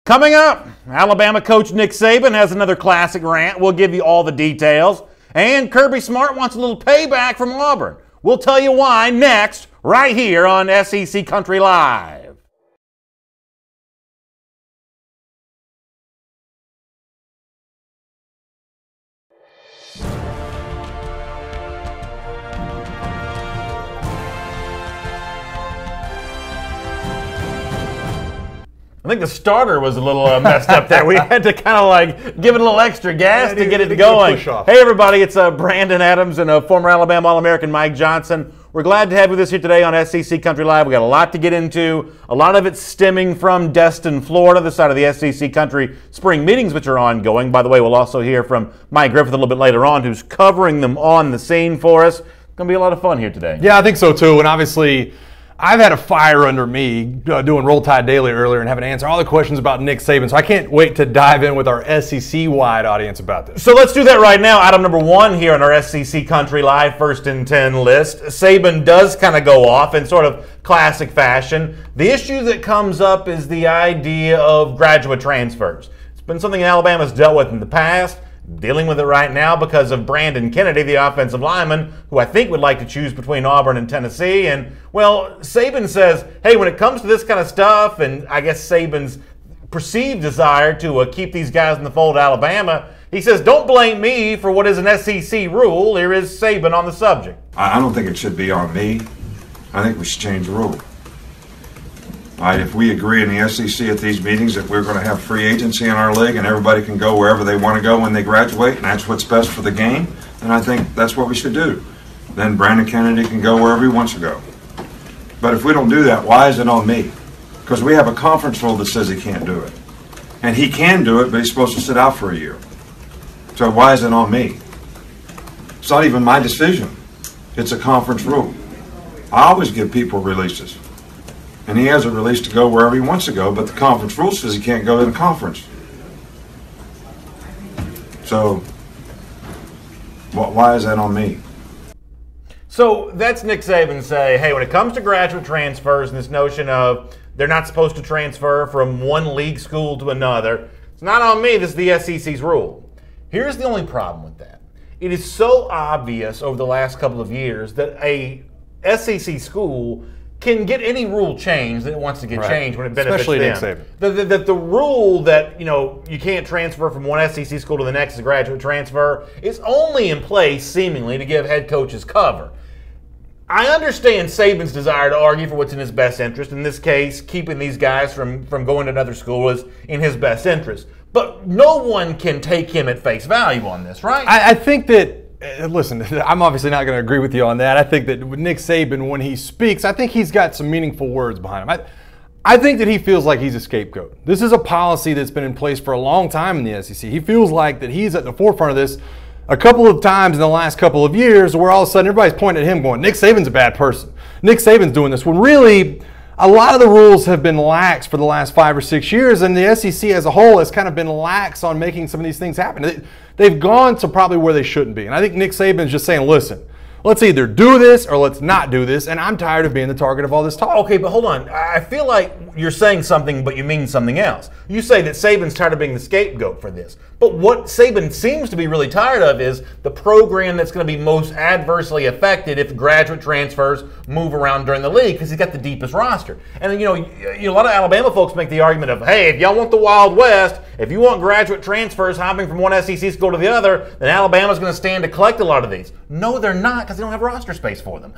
Coming up, Alabama coach Nick Saban has another classic rant. We'll give you all the details. And Kirby Smart wants a little payback from Auburn. We'll tell you why next, right here on SEC Country Live. I think the starter was a little messed up there. We had to kind of like give it a little extra gas to get it going. Hey everybody, it's Brandon Adams and former Alabama All-American Mike Johnson. We're glad to have you with us here today on SEC Country Live. We got a lot to get into. A lot of it stemming from Destin, Florida, the side of the SEC Country spring meetings, which are ongoing. By the way, we'll also hear from Mike Griffith a little bit later on, who's covering them on the scene for us. It's going to be a lot of fun here today. Yeah, I think so too. And obviously, I've had a fire under me doing Roll Tide Daily earlier and having to answer all the questions about Nick Saban, so I can't wait to dive in with our SEC-wide audience about this. So let's do that right now. Item number one here on our SEC Country Live First and 10 list. Saban does kind of go off in sort of classic fashion. The issue that comes up is the idea of graduate transfers. It's been something Alabama's dealt with in the past. Dealing with it right now because of Brandon Kennedy, the offensive lineman, who I think would like to choose between Auburn and Tennessee. And, well, Saban says, hey, when it comes to this kind of stuff, and I guess Saban's perceived desire to keep these guys in the fold of Alabama, he says, don't blame me for what is an SEC rule. Here is Saban on the subject. I don't think it should be on me. I think we should change the rule. If we agree in the SEC at these meetings that we're going to have free agency in our league and everybody can go wherever they want to go when they graduate, and that's what's best for the game, then I think that's what we should do. Then Brandon Kennedy can go wherever he wants to go. But if we don't do that, why is it on me? Because we have a conference rule that says he can't do it. And he can do it, but he's supposed to sit out for a year. So why is it on me? It's not even my decision. It's a conference rule. I always give people releases. And he has a release to go wherever he wants to go, but the conference rule says he can't go to the conference. So, why is that on me? So that's Nick Saban say, hey, when it comes to graduate transfers and this notion of they're not supposed to transfer from one league school to another, it's not on me, this is the SEC's rule. Here's the only problem with that. It is so obvious over the last couple of years that a SEC school can get any rule changed that it wants to get changed when it benefits especially them. Nick Saban. The rule that you can't transfer from one SEC school to the next as a graduate transfer is only in place seemingly to give head coaches cover. I understand Saban's desire to argue for what's in his best interest. In this case, keeping these guys from going to another school is in his best interest. But no one can take him at face value on this, right? I think that, listen, I'm obviously not going to agree with you on that. I think that with Nick Saban, when he speaks, I think he's got some meaningful words behind him. I think that he feels like he's a scapegoat. This is a policy that's been in place for a long time in the SEC. He feels like that he's at the forefront of this a couple of times in the last couple of years where all of a sudden everybody's pointing at him going, Nick Saban's a bad person. Nick Saban's doing this. When really, a lot of the rules have been lax for the last 5 or 6 years, and the SEC as a whole has kind of been lax on making some of these things happen. They've gone to probably where they shouldn't be. And I think Nick Saban's just saying, listen, let's either do this or let's not do this, and I'm tired of being the target of all this talk. Okay, but hold on. I feel like you're saying something, but you mean something else. You say that Saban's tired of being the scapegoat for this. But what Saban seems to be really tired of is the program that's going to be most adversely affected if graduate transfers move around during the league, because he's got the deepest roster. And a lot of Alabama folks make the argument of, hey, if y'all want the Wild West, if you want graduate transfers hopping from one SEC school to the other, then Alabama's going to stand to collect a lot of these. No, they're not, because they don't have roster space for them.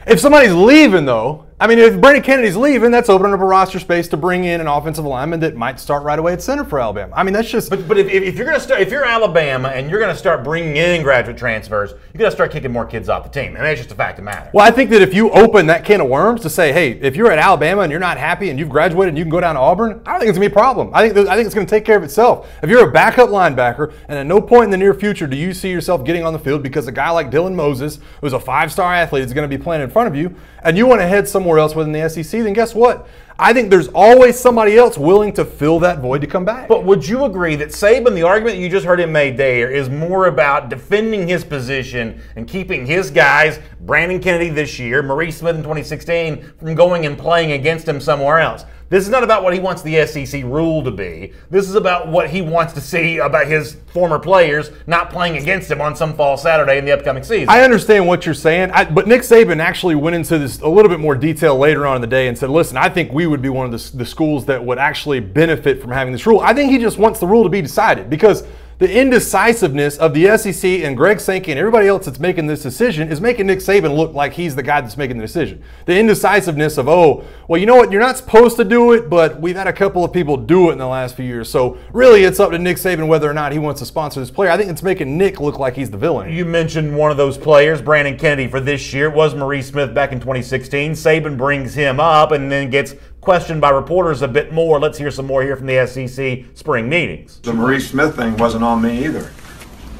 If somebody's leaving, though, if Brandon Kennedy's leaving, that's opening up a roster space to bring in an offensive lineman that might start right away at center for Alabama. That's just. But if you're going to start, if you're Alabama and you're going to start bringing in graduate transfers, you're going to start kicking more kids off the team. That's just a fact of the matter. Well, I think that if you open that can of worms to say, hey, if you're at Alabama and you're not happy and you've graduated and you can go down to Auburn, I don't think it's going to be a problem. I think it's going to take care of itself. If you're a backup linebacker and at no point in the near future do you see yourself getting on the field because a guy like Dylan Moses, who's a 5-star athlete, is going to be playing in front of you, and you want to head somewhere else within the SEC, then guess what? I think there's always somebody else willing to fill that void to come back. But would you agree that Saban, the argument you just heard him made there, is more about defending his position and keeping his guys, Brandon Kennedy this year, Maurice Smith in 2016, from going and playing against him somewhere else? This is not about what he wants the SEC rule to be. This is about what he wants to see about his former players not playing against him on some fall Saturday in the upcoming season. I understand what you're saying, but Nick Saban actually went into this a little bit more detail later on in the day and said, listen, I think we would be one of the schools that would actually benefit from having this rule. I think he just wants the rule to be decided because the indecisiveness of the SEC and Greg Sankey and everybody else that's making this decision is making Nick Saban look like he's the guy that's making the decision. The indecisiveness of, oh, well, you know what, you're not supposed to do it, but we've had a couple of people do it in the last few years. So really it's up to Nick Saban whether or not he wants to sponsor this player. I think it's making Nick look like he's the villain. You mentioned one of those players, Brandon Kennedy, for this year. It was Maurice Smith back in 2016. Saban brings him up and then gets questioned by reporters a bit more. Let's hear some more here from the SEC spring meetings. The Maurice Smith thing wasn't on me either.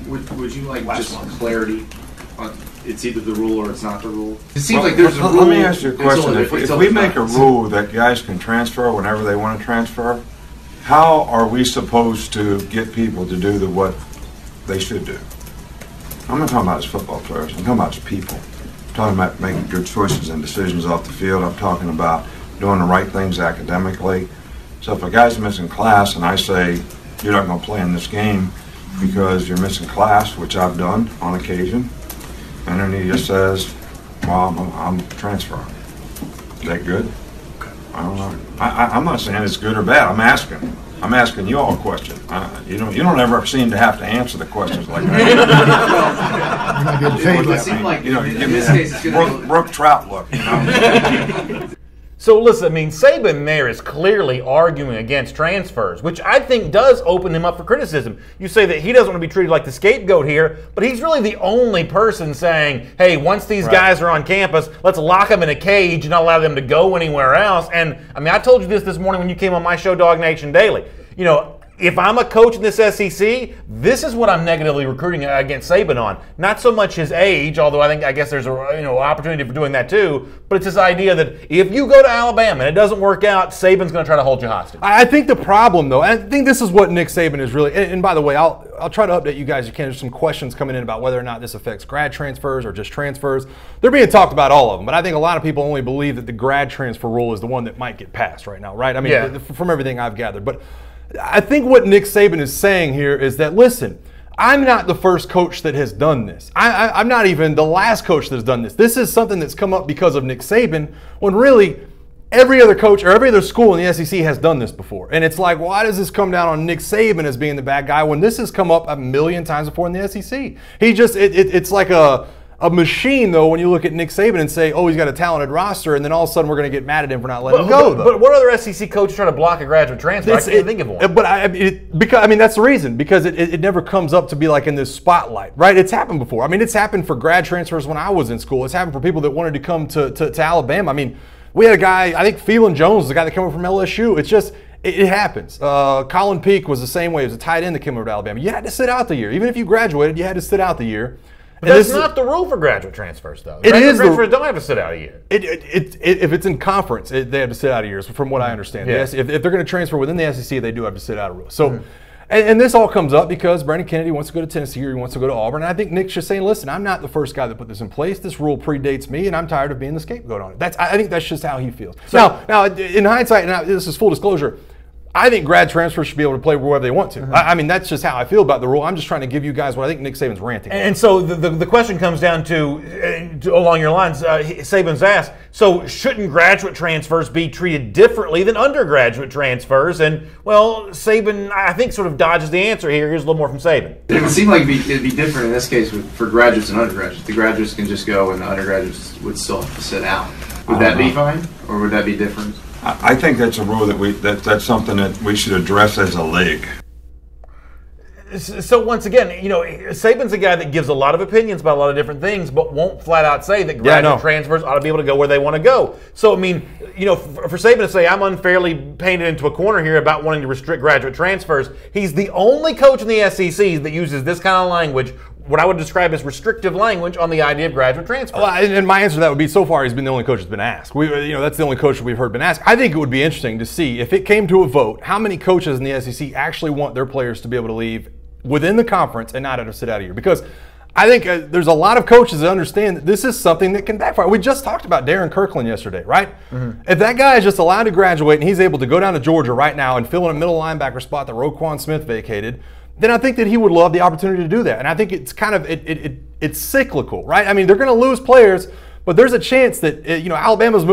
Would you like just clarity on it's either the rule or it's not the rule? It seems like there's a rule. Let me ask you a question. If we make a rule that guys can transfer whenever they want to transfer, how are we supposed to get people to do what they should do? I'm not talking about as football players. I'm talking about as people. I'm talking about making good choices and decisions off the field. I'm talking about doing the right things academically. So if a guy's missing class and I say, you're not going to play in this game because you're missing class, which I've done on occasion, and then he just says, well, I'm transferring. Is that good? I don't know. I'm not saying it's good or bad. I'm asking you all a question. You don't ever seem to have to answer the questions like that. It seems like in this case it's going to Brooke Trout look, you know. So listen, I mean, Saban there is clearly arguing against transfers, which I think does open him up for criticism. You say that he doesn't want to be treated like the scapegoat here, but he's really the only person saying, hey, once these guys are on campus, let's lock them in a cage and not allow them to go anywhere else. And, I mean, I told you this morning when you came on my show, Dog Nation Daily. You know, if I'm a coach in this SEC, this is what I'm negatively recruiting against Saban on. Not so much his age, although I guess there's a opportunity for doing that too. But it's this idea that if you go to Alabama and it doesn't work out, Saban's going to try to hold you hostage. I think the problem, though, I think this is what Nick Saban is really. And by the way, I'll try to update you guys. There's some questions coming in about whether or not this affects grad transfers or just transfers. They're being talked about all of them, but I think a lot of people only believe that the grad transfer rule is the one that might get passed right now, right? I mean, from everything I've gathered, but. I think what Nick Saban is saying here is that, listen, I'm not the first coach that has done this. I'm not even the last coach that has done this. This is something that's come up because of Nick Saban when really every other coach or every other school in the SEC has done this before. And it's like, why does this come down on Nick Saban as being the bad guy when this has come up a million times before in the SEC? It's like a machine, though, when you look at Nick Saban and say, oh, he's got a talented roster, and then all of a sudden we're going to get mad at him for not letting him go, though. But what other SEC coaches try to block a graduate transfer? I can't think of one. But that's the reason, because it never comes up to be like in this spotlight, right? It's happened before. I mean, it's happened for grad transfers when I was in school. It's happened for people that wanted to come to Alabama. I mean, we had a guy, I think Phelan Jones, the guy that came over from LSU. It's just, it happens. Colin Peake was the same way. He was a tight end that came over to Alabama. You had to sit out the year. Even if you graduated, you had to sit out the year. But that's not the rule for graduate transfers, though. Graduate transfers don't have to sit out a year. If it's in conference, they have to sit out a year, from what I understand. Yeah. If they're going to transfer within the SEC, they do have to sit out a rule. So, and this all comes up because Brandon Kennedy wants to go to Tennessee or he wants to go to Auburn. And I think Nick's just saying, listen, I'm not the first guy that put this in place. This rule predates me, and I'm tired of being the scapegoat on it. I think that's just how he feels. So, now, in hindsight, now this is full disclosure, I think grad transfers should be able to play wherever they want to. I mean, that's just how I feel about the rule. I'm just trying to give you guys what I think Nick Saban's ranting about. And so the question comes down to along your lines, Saban's asked, so shouldn't graduate transfers be treated differently than undergraduate transfers? And, well, Saban, I think, sort of dodges the answer here. Here's a little more from Saban. It would seem like it'd be different in this case for graduates and undergraduates. The graduates can just go and the undergraduates would still have to sit out. Would that be fine, or would that be different? I think that's a rule that's something that we should address as a league. So once again, Saban's a guy that gives a lot of opinions about a lot of different things, but won't flat out say that graduate transfers ought to be able to go where they want to go. So, I mean, for Saban to say I'm unfairly painted into a corner here about wanting to restrict graduate transfers, he's the only coach in the SEC that uses this kind of language what I would describe as restrictive language on the idea of graduate transfer. Well, and my answer to that would be, so far he's been the only coach that's been asked. That's the only coach that we've heard been asked. I think it would be interesting to see if it came to a vote, how many coaches in the SEC actually want their players to be able to leave within the conference and not have to sit out a year. Because I think there's a lot of coaches that understand that this is something that can backfire. We just talked about Darren Kirkland yesterday, right? Mm-hmm. If that guy is just allowed to graduate and he's able to go down to Georgia right now and fill in a middle linebacker spot that Roquan Smith vacated, then I think that he would love the opportunity to do that. And I think it's kind of it's cyclical, right? I mean, they're going to lose players, but there's a chance that Alabama's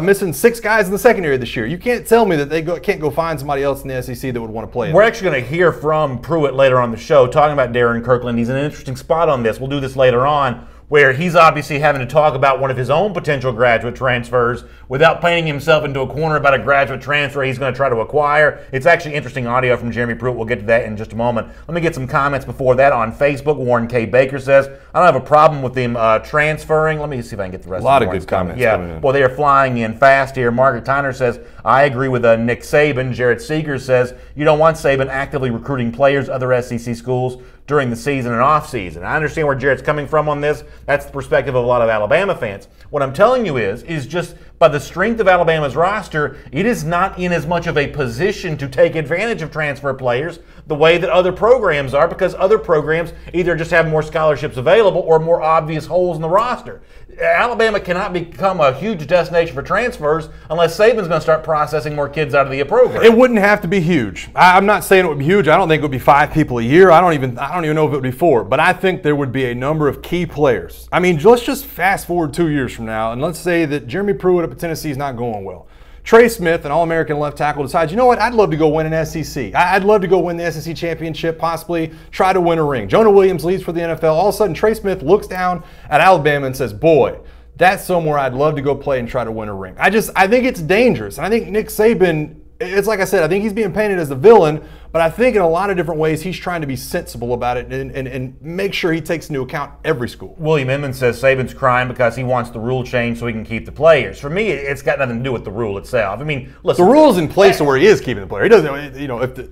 missing 6 guys in the secondary this year. You can't tell me that they can't go find somebody else in the SEC that would want to play. We're actually going to hear from Pruitt later on the show talking about Darren Kirkland. He's in an interesting spot on this. We'll do this later on, where he's obviously having to talk about one of his own potential graduate transfers without painting himself into a corner about a graduate transfer he's going to try to acquire. It's actually interesting audio from Jeromy Pruitt. We'll get to that in just a moment. Let me get some comments before that on Facebook. Warren K. Baker says, I don't have a problem with him transferring. Let me see if I can get the rest of a lot of of good comments. Yeah, well, they are flying in fast here. Margaret Tyner says, I agree with Nick Saban. Jarrett Seeger says, you don't want Saban actively recruiting players other SEC schools during the season and off season. I understand where Jarrett's coming from on this. That's the perspective of a lot of Alabama fans. What I'm telling you is just by the strength of Alabama's roster, it is not in as much of a position to take advantage of transfer players the way that other programs are, because other programs either just have more scholarships available or more obvious holes in the roster. Alabama cannot become a huge destination for transfers unless Saban's going to start processing more kids out of the program. It wouldn't have to be huge. I'm not saying it would be huge. I don't think it would be 5 people a year. I don't even know if it would be 4. But I think there would be a number of key players. I mean, let's just fast forward 2 years from now, and let's say that Jeromy Pruitt up at Tennessee is not going well. Trey Smith, an All-American left tackle, decides, you know what, I'd love to go win an SEC. I'd love to go win the SEC championship, possibly try to win a ring. Jonah Williams leaves for the NFL. All of a sudden, Trey Smith looks down at Alabama and says, boy, that's somewhere I'd love to go play and try to win a ring. I think it's dangerous. And I think Nick Saban, it's like I said, I think he's being painted as the villain, but I think in a lot of different ways he's trying to be sensible about it and make sure he takes into account every school. William Emmons says Saban's crying because he wants the rule changed so he can keep the players. For me, it's got nothing to do with the rule itself. I mean, listen. The rule's in place where he is keeping the player. He doesn't,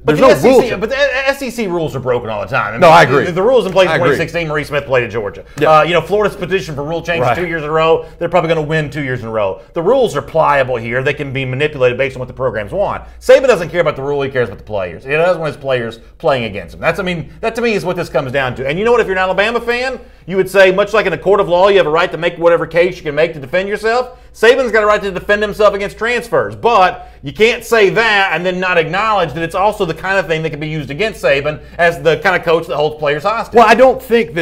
there's no rule change. But the SEC rules are broken all the time. I mean, no, I agree. The rules in place in 2016, Maurice Smith played at Georgia. Yeah. Florida's petition for rule changes 2 years in a row. They're probably going to win 2 years in a row. The rules are pliable here. They can be manipulated based on what the programs want. Saban doesn't care about the rule. He cares about the players. He doesn't want his players playing against him. That to me is what this comes down to. And you know what? If you're an Alabama fan, you would say, much like in a court of law, you have a right to make whatever case you can make to defend yourself. Saban's got a right to defend himself against transfers. But you can't say that and then not acknowledge that it's also the kind of thing that can be used against Saban as the kind of coach that holds players hostage. Well, I don't think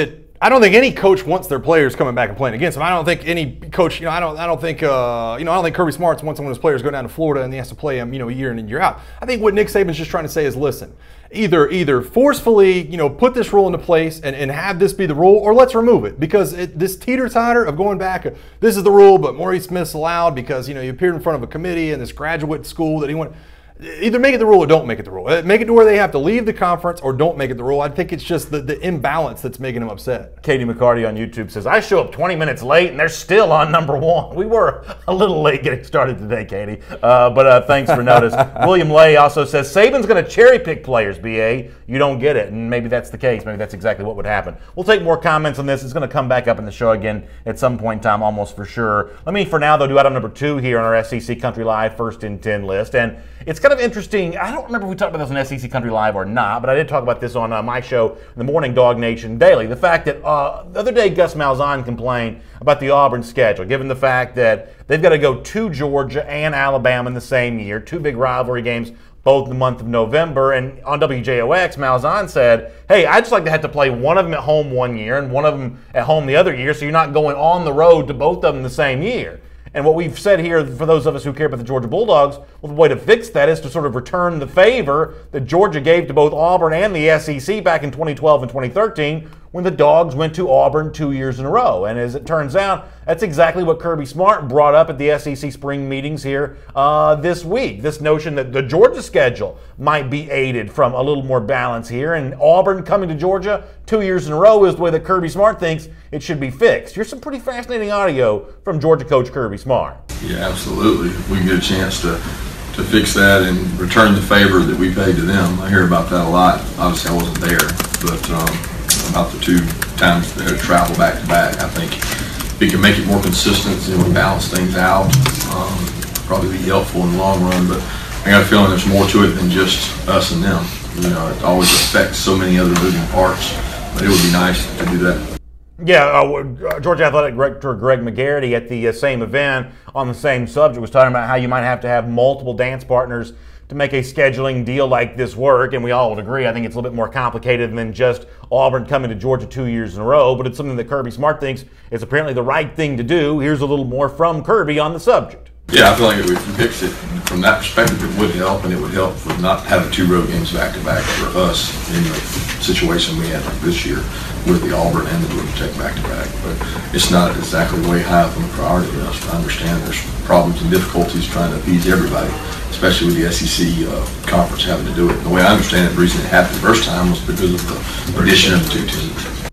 any coach wants their players coming back and playing against them. I don't think any coach, I don't think Kirby Smarts wants one of his players to go down to Florida and he has to play him, year in and year out. I think what Nick Saban's just trying to say is, listen, either forcefully, put this rule into place and have this be the rule, or let's remove it, because this teeter-totter of going back, this is the rule, but Maurice Smith's allowed because, he appeared in front of a committee in this graduate school that he went. Either make it the rule or don't make it the rule. Make it to where they have to leave the conference or don't make it the rule. I think it's just the imbalance that's making them upset. Katie McCarty on YouTube says, I show up 20 minutes late and they're still on number 1. We were a little late getting started today, Katie, but thanks for notice. William Lay also says, Saban's going to cherry pick players, BA. You don't get it. And maybe that's the case. Maybe that's exactly what would happen. We'll take more comments on this. It's going to come back up in the show again at some point in time, almost for sure. Let me, for now, though, do item number 2 here on our SEC Country Live First and 10 list. And it's kind of interesting. I don't remember if we talked about this on SEC Country Live or not, but I did talk about this on my show, The Morning Dog Nation Daily. The fact that the other day Gus Malzahn complained about the Auburn schedule, given the fact that they've got to go to Georgia and Alabama in the same year, 2 big rivalry games, both in the month of November. And on WJOX, Malzahn said, hey, I'd just like to have to play one of them at home one year and one of them at home the other year, so you're not going on the road to both of them the same year. And what we've said here, for those of us who care about the Georgia Bulldogs, well, the way to fix that is to sort of return the favor that Georgia gave to both Auburn and the SEC back in 2012 and 2013 when the Dogs went to Auburn 2 years in a row. And as it turns out, that's exactly what Kirby Smart brought up at the SEC spring meetings here this week. This notion that the Georgia schedule might be aided from a little more balance here. And Auburn coming to Georgia 2 years in a row is the way that Kirby Smart thinks it should be fixed. Here's some pretty fascinating audio from Georgia coach Kirby Smart. Yeah, absolutely. We get a chance to fix that and return the favor that we paid to them. I hear about that a lot. Obviously, I wasn't there, but about the 2 times they had to travel back to back. I think if we can make it more consistent and we balance things out, probably be helpful in the long run. But I got a feeling there's more to it than just us and them. You know, it always affects so many other moving parts. But it would be nice to do that. Yeah, Georgia Athletic Director Greg McGarity at the same event on the same subject was talking about how you might have to have multiple dance partners to make a scheduling deal like this work, and we all would agree. I think it's a little bit more complicated than just Auburn coming to Georgia 2 years in a row, but it's something that Kirby Smart thinks is apparently the right thing to do. Here's a little more from Kirby on the subject. Yeah, I feel like if we fix it from that perspective, it would help, and it would help with not having 2 road games back to back for us in the situation we had like this year with the Auburn and the Georgia Tech back to back. But it's not exactly way high up on the priority list. I understand there's problems and difficulties trying to appease everybody, especially with the SEC conference having to do it. And the way I understand it, the reason it happened the first time was because of the addition of the 2 teams.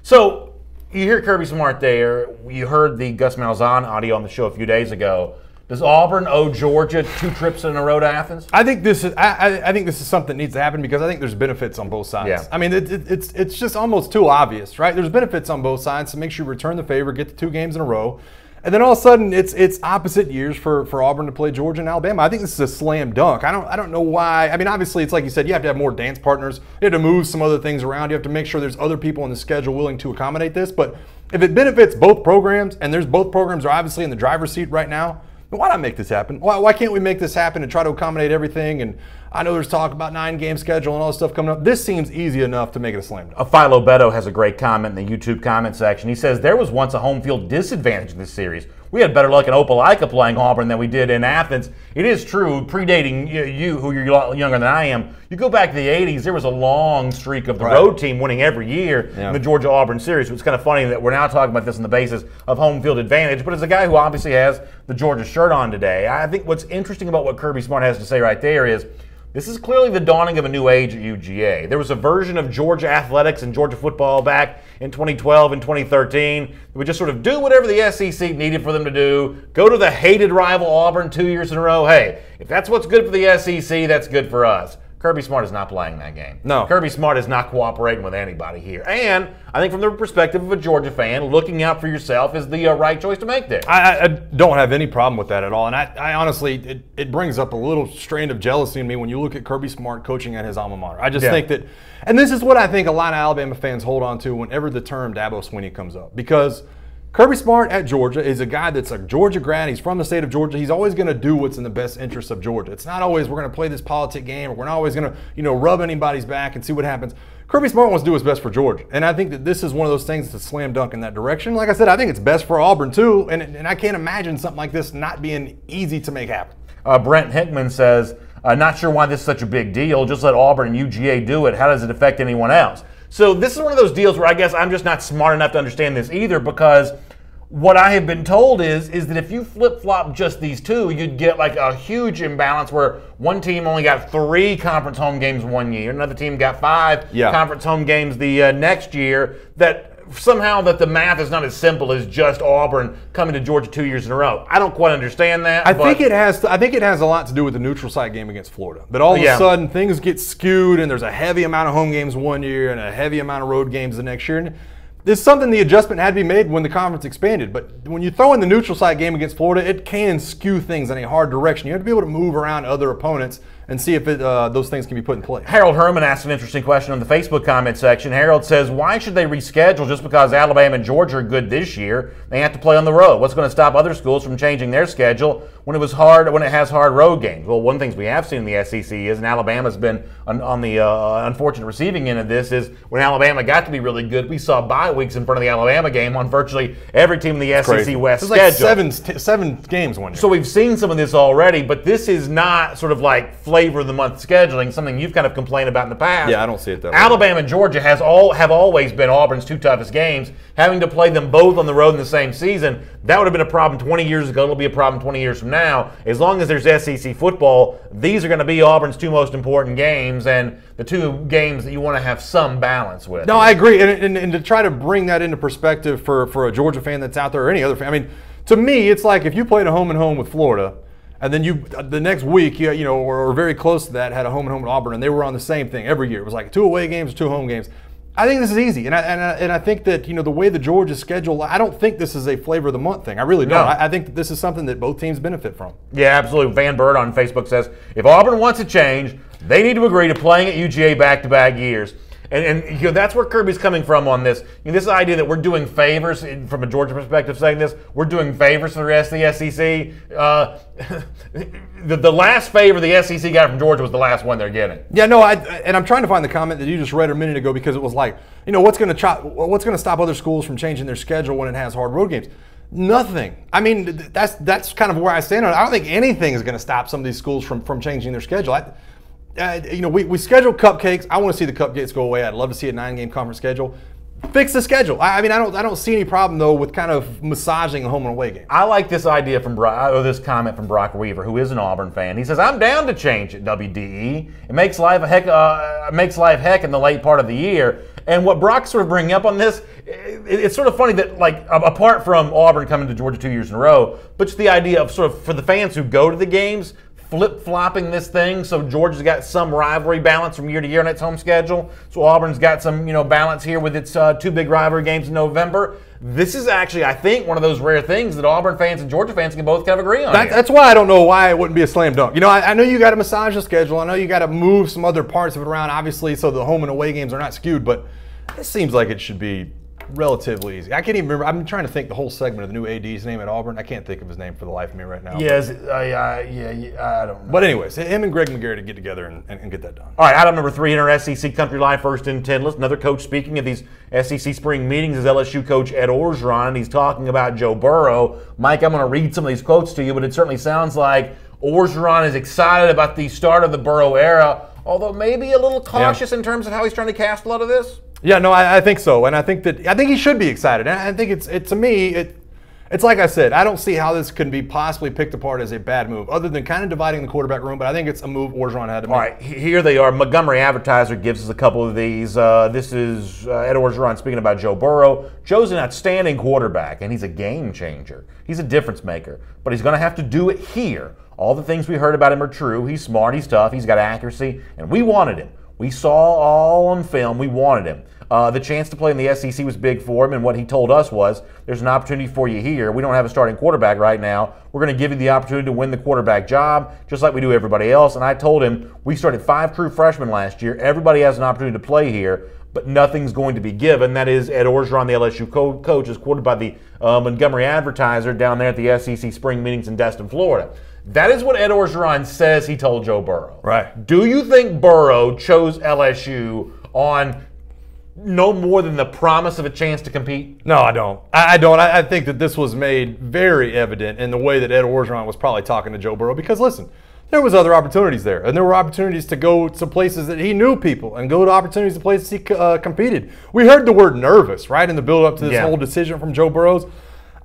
So you hear Kirby Smart there. You heard the Gus Malzahn audio on the show a few days ago. Does Auburn owe Georgia 2 trips in a row to Athens? I think this is. I think this is something that needs to happen because I think there's benefits on both sides. Yeah. I mean, it's just almost too obvious, right? There's benefits on both sides, so make sure you return the favor, get the 2 games in a row, and then all of a sudden it's opposite years for Auburn to play Georgia and Alabama. I think this is a slam dunk. I don't know why. I mean, obviously it's like you said, you have to have more dance partners. You have to move some other things around. You have to make sure there's other people on the schedule willing to accommodate this. But if it benefits both programs, and there's both programs are obviously in the driver's seat right now. Why not make this happen? Why can't we make this happen and try to accommodate everything? And I know there's talk about 9-game schedule and all this stuff coming up. This seems easy enough to make it a slam dunk. Philo Beto has a great comment in the YouTube comment section. He says, there was once a home field disadvantage in this series. We had better luck in Opelika playing Auburn than we did in Athens. It is true, predating you, who you're younger than I am, you go back to the 80s, there was a long streak of the road team winning every year in the Georgia-Auburn series. So it's kind of funny that we're now talking about this on the basis of home field advantage. But as a guy who obviously has the Georgia shirt on today, I think what's interesting about what Kirby Smart has to say right there is this is clearly the dawning of a new age at UGA. There was a version of Georgia athletics and Georgia football back in 2012 and 2013 that would just sort of do whatever the SEC needed for them to do, go to the hated rival Auburn 2 years in a row. Hey, if that's what's good for the SEC, that's good for us. Kirby Smart is not playing that game. No. Kirby Smart is not cooperating with anybody here. And I think from the perspective of a Georgia fan, looking out for yourself is the right choice to make there. I don't have any problem with that at all. And I honestly, it brings up a little strand of jealousy in me when you look at Kirby Smart coaching at his alma mater. I just think that, and this is what I think a lot of Alabama fans hold on to whenever the term Dabo Swinney comes up. Because Kirby Smart at Georgia is a guy that's a Georgia grad. He's from the state of Georgia. He's always going to do what's in the best interest of Georgia. It's not always we're going to play this politic game or we're not always going to, rub anybody's back and see what happens. Kirby Smart wants to do what's best for Georgia. And I think that this is one of those things that's a slam dunk in that direction. Like I said, I think it's best for Auburn too. And I can't imagine something like this not being easy to make happen. Brent Hickman says, not sure why this is such a big deal. Just let Auburn and UGA do it. How does it affect anyone else? So this is one of those deals where I guess I'm just not smart enough to understand this either, because what I have been told is that if you flip-flop just these two, you'd get like a huge imbalance where one team only got 3 conference home games one year, another team got 5 conference home games the next year, that somehow that the math is not as simple as just Auburn coming to Georgia 2 years in a row. I don't quite understand that. I think it has a lot to do with the neutral site game against Florida. That all of a sudden things get skewed and there's a heavy amount of home games one year and a heavy amount of road games the next year. And it's something the adjustment had to be made when the conference expanded. But when you throw in the neutral site game against Florida, it can skew things in a hard direction. You have to be able to move around other opponents and see if those things can be put in place. Harold Herman asked an interesting question on the Facebook comment section. Harold says, why should they reschedule just because Alabama and Georgia are good this year? They have to play on the road. What's going to stop other schools from changing their schedule when it has hard road games? Well, one of the things we have seen in the SEC is, and Alabama's been on the unfortunate receiving end of this, is when Alabama got to be really good, we saw bye weeks in front of the Alabama game on virtually every team in the SEC West schedule. Like seven games one year. So we've seen some of this already, but this is not sort of like flavor of the month scheduling, something you've kind of complained about in the past. Yeah, I don't see it that way. Alabama and Georgia have always been Auburn's 2 toughest games. Having to play them both on the road in the same season, that would have been a problem 20 years ago. It'll be a problem 20 years from now. As long as there's SEC football, these are going to be Auburn's 2 most important games and the 2 games that you want to have some balance with. No, I agree. And to try to bring that into perspective for a Georgia fan that's out there or any other fan, I mean, to me, it's like if you played a home and home with Florida, and then the next week, or very close to that, had a home and home with Auburn, and they were on the same thing every year. It was like 2 away games, 2 home games. I think this is easy, and I think that the way the Georgia schedule, I don't think this is a flavor of the month thing. I really don't. No. I think that this is something that both teams benefit from. Yeah, absolutely. Van Bird on Facebook says, if Auburn wants to change, they need to agree to playing at UGA back-to-back years. And that's where Kirby's coming from on this. This idea that we're doing favors, from a Georgia perspective saying this, we're doing favors for the rest of the SEC. The last favor the SEC got from Georgia was the last one they're getting. Yeah, no, and I'm trying to find the comment that you just read a minute ago, because it was like, what's going to stop other schools from changing their schedule when it has hard road games? Nothing. I mean, that's kind of where I stand on it. I don't think anything is going to stop some of these schools from changing their schedule. We schedule cupcakes. I want to see the cupcakes go away. I'd love to see a 9-game conference schedule. Fix the schedule. I don't see any problem though with kind of massaging a home and away game. I like this idea this comment from Brock Weaver, who is an Auburn fan. He says, "I'm down to change it. WDE. It makes life heck in the late part of the year." And what Brock's sort of bringing up on this, it's sort of funny that, like, apart from Auburn coming to Georgia 2 years in a row, but just the idea of sort of, for the fans who go to the games, flip-flopping this thing so Georgia's got some rivalry balance from year to year on its home schedule. So Auburn's got some, balance here with its 2 big rivalry games in November. This is actually, I think, one of those rare things that Auburn fans and Georgia fans can both kind of agree on. That's why I don't know why it wouldn't be a slam dunk. I know you got to massage the schedule. I know you got to move some other parts of it around, obviously, so the home and away games are not skewed. But it seems like it should be relatively easy. I can't even remember. I'm trying to think the whole segment of the new AD's name at Auburn. I can't think of his name for the life of me right now. Yes, I don't know. But anyways, him and Greg McGarry to get together and get that done. All right, item number 3 in our SEC Country Live First and 10 list. Another coach speaking at these SEC spring meetings is LSU coach Ed Orgeron. He's talking about Joe Burrow. Mike, I'm going to read some of these quotes to you, but it certainly sounds like Orgeron is excited about the start of the Burrow era, although maybe a little cautious in terms of how he's trying to cast a lot of this. Yeah, no, I think so, and I think he should be excited. And I think it's like I said, I don't see how this can be possibly picked apart as a bad move, other than kind of dividing the quarterback room. But I think it's a move Orgeron had to make. All right, here they are. Montgomery Advertiser gives us a couple of these. This is Ed Orgeron speaking about Joe Burrow. Joe's an outstanding quarterback, and he's a game changer. He's a difference maker, but he's going to have to do it here. All the things we heard about him are true. He's smart, he's tough, he's got accuracy, and we wanted him. We saw all on film. We wanted him. The chance to play in the SEC was big for him, and what he told us was, there's an opportunity for you here. We don't have a starting quarterback right now. We're going to give you the opportunity to win the quarterback job, just like we do everybody else. And I told him, we started 5 true freshmen last year. Everybody has an opportunity to play here, but nothing's going to be given. That is Ed Orgeron, the LSU coach, is quoted by the Montgomery Advertiser down there at the SEC spring meetings in Destin, Florida. That is what Ed Orgeron says he told Joe Burrow. Right. Do you think Burrow chose LSU on no more than the promise of a chance to compete? No, I don't. I don't. I think that this was made very evident in the way that Ed Orgeron was probably talking to Joe Burrow, because, listen, there was other opportunities there, and there were opportunities to go to places that he knew people and go to opportunities to places he competed. We heard the word nervous, right, in the build-up to this whole decision from Joe Burrow's.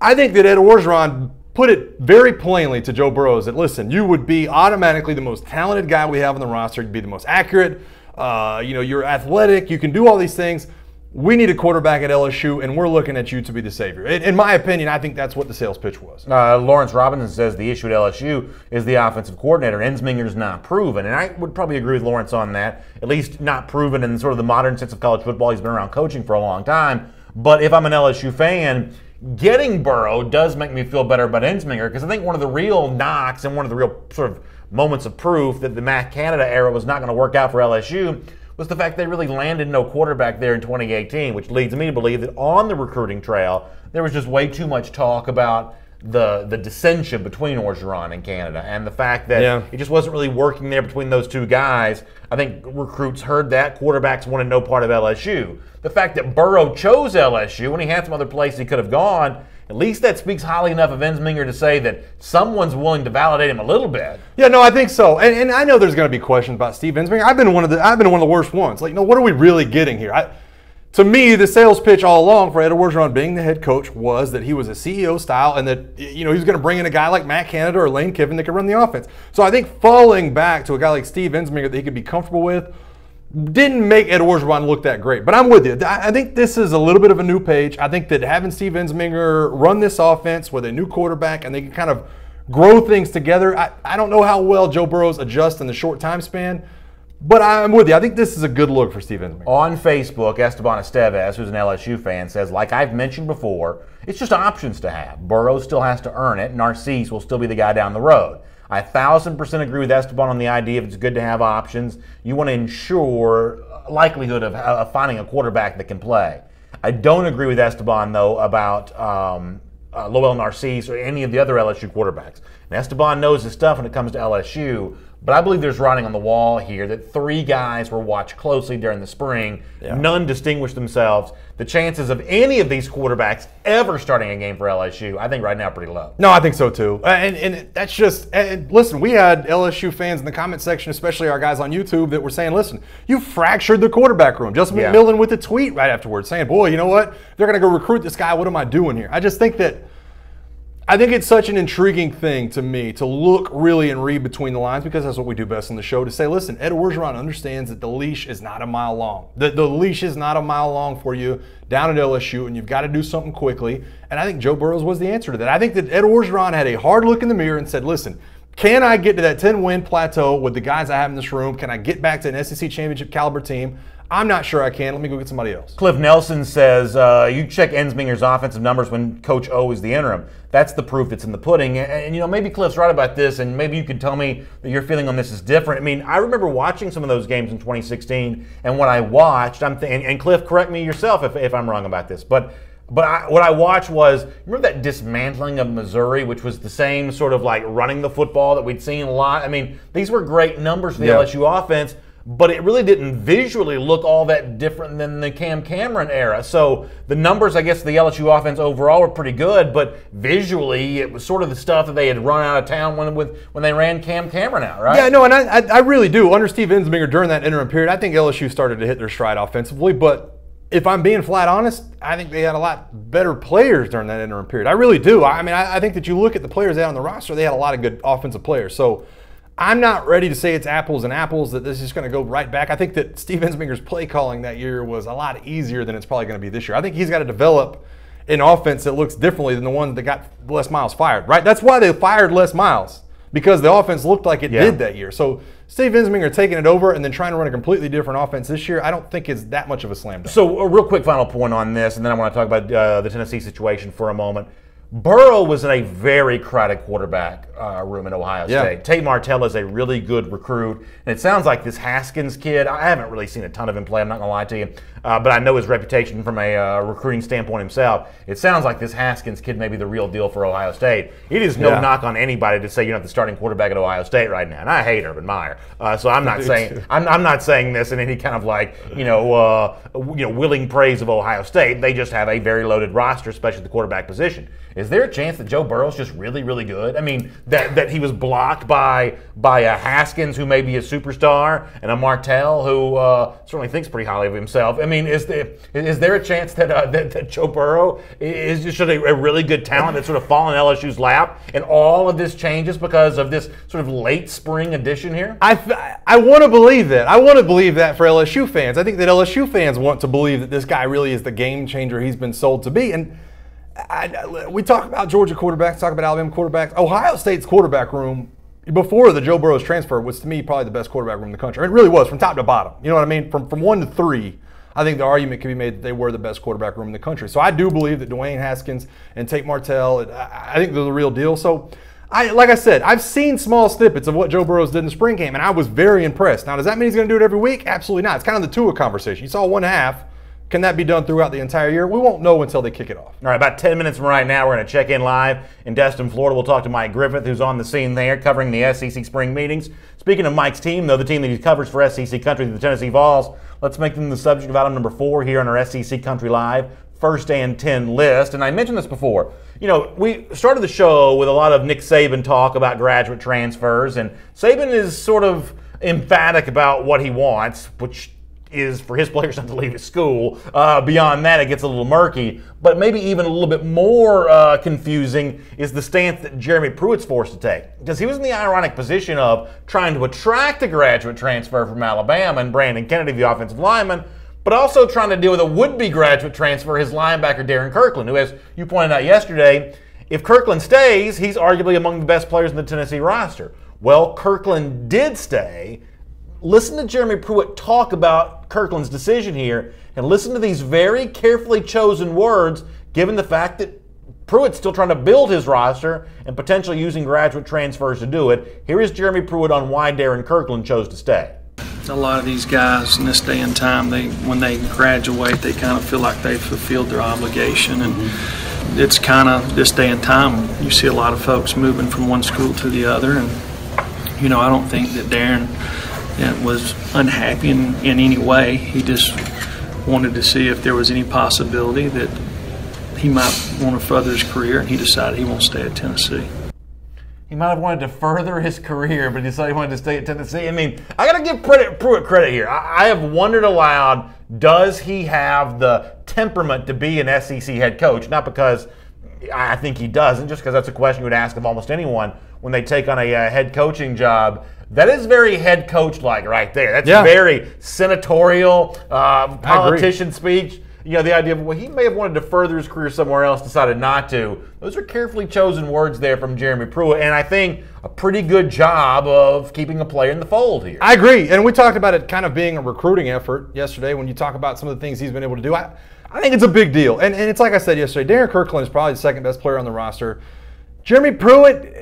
I think that Ed Orgeron put it very plainly to Joe Burrow that, listen, you would be automatically the most talented guy we have on the roster. You'd be the most accurate. You're athletic. You can do all these things. We need a quarterback at LSU, and we're looking at you to be the savior. In my opinion, I think that's what the sales pitch was. Lawrence Robinson says the issue at LSU is the offensive coordinator. Ensminger's not proven, and I would probably agree with Lawrence on that. At least not proven in sort of the modern sense of college football. He's been around coaching for a long time. But if I'm an LSU fan, getting Burrow does make me feel better about Ensminger, because I think one of the real knocks and one of the real sort of moments of proof that the Matt Canada era was not going to work out for LSU was the fact they really landed no quarterback there in 2018, which leads me to believe that on the recruiting trail, there was just way too much talk about the dissension between Orgeron and Canada, and the fact that it just wasn't really working there between those two guys. I think recruits heard that. Quarterbacks wanted no part of LSU. The fact that Burrow chose LSU when he had some other place he could have gone, at least that speaks highly enough of Ensminger to say that someone's willing to validate him a little bit. Yeah, no, I think so. And I know there's going to be questions about Steve Ensminger. I've been one of the worst ones. Like, what are we really getting here? To me, the sales pitch all along for Ed Orgeron being the head coach was that he was a CEO style, and that he was going to bring in a guy like Matt Canada or Lane Kiffin that could run the offense. So I think falling back to a guy like Steve Ensminger that he could be comfortable with didn't make Ed Orgeron look that great. But I'm with you. I think this is a little bit of a new page. I think that having Steve Ensminger run this offense with a new quarterback and they can kind of grow things together. I don't know how well Joe Burrow's adjusts in the short time span, But I'm with you. I think this is a good look for Steve Ensminger. On Facebook, Esteban Esteves, who's an LSU fan, says, like I've mentioned before, it's just options to have. Burrow still has to earn it. Narcisse will still be the guy down the road. I 1,000% agree with Esteban on the idea if it's good to have options. You want to ensure likelihood of finding a quarterback that can play. I don't agree with Esteban, though, about Lowell Narcisse or any of the other LSU quarterbacks. And Esteban knows his stuff when it comes to LSU, but I believe there's writing on the wall here that 3 guys were watched closely during the spring. Yeah. None distinguished themselves. The chances of any of these quarterbacks ever starting a game for LSU, I think right now, are pretty low. No, I think so too. And that's just, listen, we had LSU fans in the comment section, especially our guys on YouTube, that were saying, listen, you fractured the quarterback room. Justin McMillan with a tweet right afterwards saying, boy, you know what? They're going to go recruit this guy. What am I doing here? I think it's such an intriguing thing to me to look really and read between the lines, because that's what we do best on the show, to say, listen, Ed Orgeron understands that the leash is not a mile long. The leash is not a mile long for you down at LSU, and you've got to do something quickly. And I think Joe Burrows was the answer to that. I think that Ed Orgeron had a hard look in the mirror and said, listen, can I get to that 10-win plateau with the guys I have in this room? Can I get back to an SEC championship caliber team? I'm not sure I can. Let me go get somebody else. Cliff Nelson says, you check Ensminger's offensive numbers when Coach O is the interim. That's the proof that's in the pudding. And, maybe Cliff's right about this, and maybe you could tell me that your feeling on this is different. I mean, I remember watching some of those games in 2016, and what I watched, and Cliff, correct me yourself if I'm wrong about this, but what I watched was, remember that dismantling of Missouri, which was the same sort of like running the football that we'd seen a lot? I mean, these were great numbers for the LSU offense, but it really didn't visually look all that different than the Cam Cameron era. So the numbers, I guess, the LSU offense overall were pretty good, but visually it was sort of the stuff that they had run out of town when they ran Cam Cameron out, right? Yeah, no, and I really do. Under Steve Ensminger during that interim period, I think LSU started to hit their stride offensively, but if I'm being flat honest, I think they had a lot better players during that interim period. I really do. I mean, I think that you look at the players out on the roster, they had a lot of good offensive players. So I'm not ready to say it's apples and apples, that this is going to go right back. I think that Steve Ensminger's play calling that year was a lot easier than it's probably going to be this year. I think he's got to develop an offense that looks differently than the one that got Les Miles fired, right? That's why they fired Les Miles, because the offense looked like it did that year. So Steve Ensminger taking it over and then trying to run a completely different offense this year, I don't think is that much of a slam dunk. So a real quick final point on this, and then I want to talk about the Tennessee situation for a moment. Burrow was in a very crowded quarterback room at Ohio State. Tate Martell is a really good recruit, and it sounds like this Haskins kid, I haven't really seen a ton of him play, I'm not going to lie to you, but I know his reputation from a recruiting standpoint himself. It sounds like this Haskins kid may be the real deal for Ohio State. It is no knock on anybody to say you're not the starting quarterback at Ohio State right now, and I hate Urban Meyer. So I'm not saying I'm not saying this in any kind of like willing praise of Ohio State. They just have a very loaded roster, especially at the quarterback position. Is there a chance that Joe Burrow's just really, really good? I mean, that he was blocked by a Haskins, who may be a superstar, and a Martell, who certainly thinks pretty highly of himself. I mean, is there a chance that Joe Burrow is just a really good talent that's sort of fallen in LSU's lap, and all of this changes because of this sort of late spring addition here? I want to believe that. I want to believe that for LSU fans. I think that LSU fans want to believe that this guy really is the game changer he's been sold to be. And we talk about Georgia quarterbacks, talk about Alabama quarterbacks. Ohio State's quarterback room before the Joe Burrow's transfer was, to me, probably the best quarterback room in the country. It really was, from top to bottom. You know what I mean? From 1 to 3, I think the argument can be made that they were the best quarterback room in the country. So I do believe that Dwayne Haskins and Tate Martell, I think they're the real deal. So like I said, I've seen small snippets of what Joe Burrows did in the spring game, and I was very impressed. Now, does that mean he's going to do it every week? Absolutely not. It's kind of the Tua conversation. You saw 1.5. Can that be done throughout the entire year? We won't know until they kick it off. All right, about 10 minutes from right now, we're going to check in live in Destin, Florida. We'll talk to Mike Griffith, who's on the scene there covering the SEC spring meetings. Speaking of Mike's team, though, the team that he covers for SEC Country, the Tennessee Vols, let's make them the subject of item number 4 here on our SEC Country Live First and 10 list. And I mentioned this before. We started the show with a lot of Nick Saban talk about graduate transfers, and Saban is sort of emphatic about what he wants, which is for his players not to leave his school. Beyond that, it gets a little murky. But maybe even a little bit more confusing is the stance that Jeromy Pruitt's forced to take. Because he was in the ironic position of trying to attract a graduate transfer from Alabama and Brandon Kennedy, the offensive lineman, but also trying to deal with a would-be graduate transfer, his linebacker Darren Kirkland, who, as you pointed out yesterday, if Kirkland stays, he's arguably among the best players in the Tennessee roster. Well, Kirkland did stay. listen to Jeromy Pruitt talk about Kirkland's decision here, and listen to these very carefully chosen words, given the fact that Pruitt's still trying to build his roster and potentially using graduate transfers to do it. Here is Jeromy Pruitt on why Darren Kirkland chose to stay. A lot of these guys in this day and time, when they graduate, they kind of feel like they've fulfilled their obligation. And it's kind of this day and time, you see a lot of folks moving from one school to the other. And, I don't think that Darren was unhappy in any way. He just wanted to see if there was any possibility that he might want to further his career, and he decided he won't stay at Tennessee. He might have wanted to further his career, but he decided he wanted to stay at Tennessee. I mean, I got to give Pruitt credit here. I have wondered aloud, does he have the temperament to be an SEC head coach? Not because I think he doesn't, just because that's a question you would ask of almost anyone when they take on a head coaching job. That is very head coach-like right there. That's very senatorial, politician speech. The idea of, well, he may have wanted to further his career somewhere else, decided not to. Those are carefully chosen words there from Jeromy Pruitt, and I think a pretty good job of keeping a player in the fold here. I agree, and we talked about it kind of being a recruiting effort yesterday when you talk about some of the things he's been able to do. I think it's a big deal, and it's like I said yesterday, Darren Kirkland is probably the second best player on the roster. Jeromy Pruitt,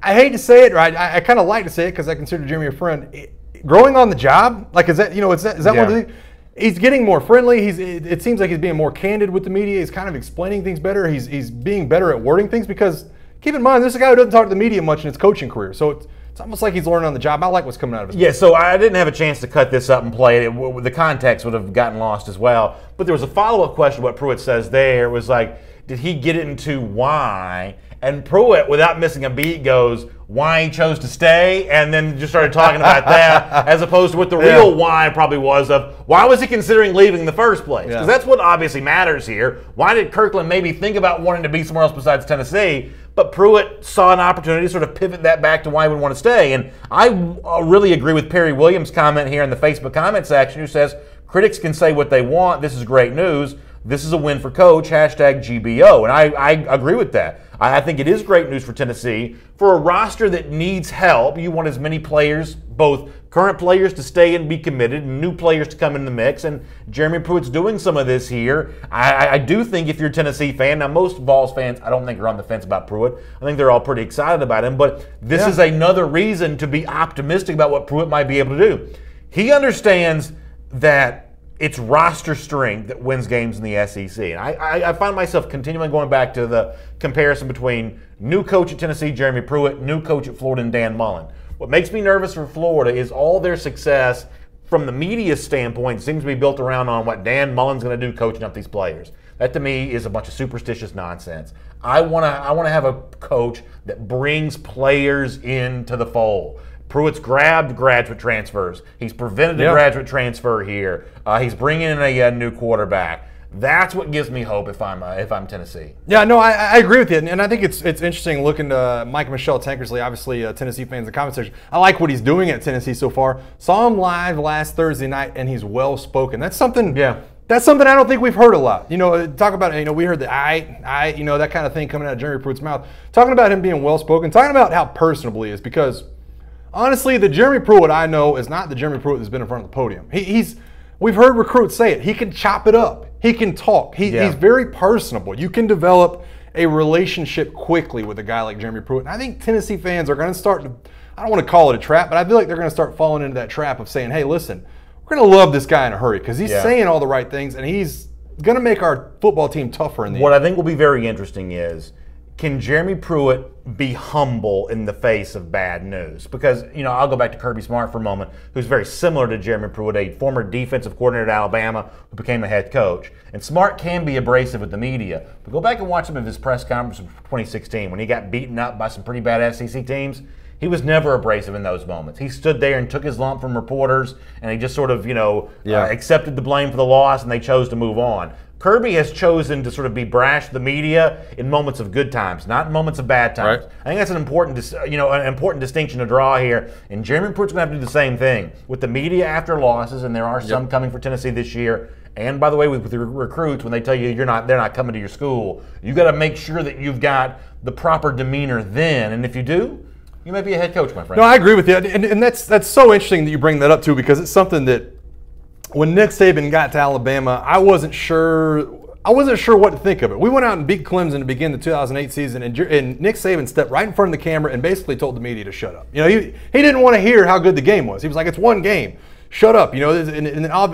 I hate to say it, right? I kind of like to say it because I consider Jeromy a friend. Growing on the job, like is that one of the things? He's getting more friendly. It seems like he's being more candid with the media. He's kind of explaining things better. He's being better at wording things because, keep in mind, this is a guy who doesn't talk to the media much in his coaching career. So it's almost like he's learning on the job. I like what's coming out of his Yeah, so I didn't have a chance to cut this up and play it. The context would have gotten lost as well. But there was a follow-up question. What Pruitt says there was like, did he get into why? And Pruitt, without missing a beat, goes, why he chose to stay, and then just started talking about that, as opposed to what the real why probably was of, why was he considering leaving in the first place? Because that's what obviously matters here. Why did Kirkland maybe think about wanting to be somewhere else besides Tennessee? But Pruitt saw an opportunity to sort of pivot that back to why he would want to stay. And I really agree with Perry Williams' comment here in the Facebook comment section, who says, critics can say what they want. This is great news. This is a win for Coach, #GBO. And I agree with that. I think it is great news for Tennessee. For a roster that needs help, you want as many players, both current players to stay and be committed, and new players to come in the mix. And Jeromy Pruitt's doing some of this here. I do think if you're a Tennessee fan, now most Vols fans, I don't think are on the fence about Pruitt. I think they're all pretty excited about him. But this is another reason to be optimistic about what Pruitt might be able to do. He understands that it's roster strength that wins games in the SEC. And I find myself continually going back to the comparison between new coach at Tennessee, Jeromy Pruitt, new coach at Florida, and Dan Mullen. What makes me nervous for Florida is all their success from the media standpoint seems to be built around on what Dan Mullen's going to do coaching up these players. That to me is a bunch of superstitious nonsense. I want to have a coach that brings players into the fold. Pruitt's grabbed graduate transfers. He's prevented a graduate transfer here. He's bringing in a new quarterback. That's what gives me hope if I'm Tennessee. Yeah, no, I agree with you, and I think it's interesting looking to Mike and Michelle Tankersley, obviously Tennessee fans in the comment section. I like what he's doing at Tennessee so far. Saw him live last Thursday night, and he's well spoken. That's something. Yeah. That's something I don't think we've heard a lot. Talk about, we heard the that kind of thing coming out of Jeromy Pruitt's mouth. Talking about him being well spoken. Talking about how personable he is, because honestly, the Jeromy Pruitt I know is not the Jeromy Pruitt that's been in front of the podium. We've heard recruits say it. He can chop it up. He can talk. He's very personable. You can develop a relationship quickly with a guy like Jeromy Pruitt. And I think Tennessee fans are going to start to, I don't want to call it a trap, but I feel like they're going to start falling into that trap of saying, hey, listen, we're going to love this guy in a hurry because he's saying all the right things and he's going to make our football team tougher in the end. What I think will be very interesting is, can Jeromy Pruitt be humble in the face of bad news? Because, I'll go back to Kirby Smart for a moment, who's very similar to Jeromy Pruitt, a former defensive coordinator at Alabama who became a head coach. And Smart can be abrasive with the media. But go back and watch some of his press conferences from 2016 when he got beaten up by some pretty bad SEC teams. He was never abrasive in those moments. He stood there and took his lump from reporters, and he just sort of, accepted the blame for the loss, and they chose to move on. Kirby has chosen to sort of be brash to the media in moments of good times, not in moments of bad times. Right. I think that's an important distinction to draw here. And Jeromy Pruitt's going to have to do the same thing with the media after losses, and there are some coming for Tennessee this year. And by the way, with the recruits, when they tell you they're not coming to your school, you got to make sure that you've got the proper demeanor then. And if you do, you may be a head coach, my friend. No, I agree with you, and that's so interesting that you bring that up too, because it's something that when Nick Saban got to Alabama, I wasn't sure what to think of it. We went out and beat Clemson to begin the 2008 season, and Nick Saban stepped right in front of the camera and basically told the media to shut up. You know, he didn't want to hear how good the game was. He was like, "It's one game. Shut up." You know, and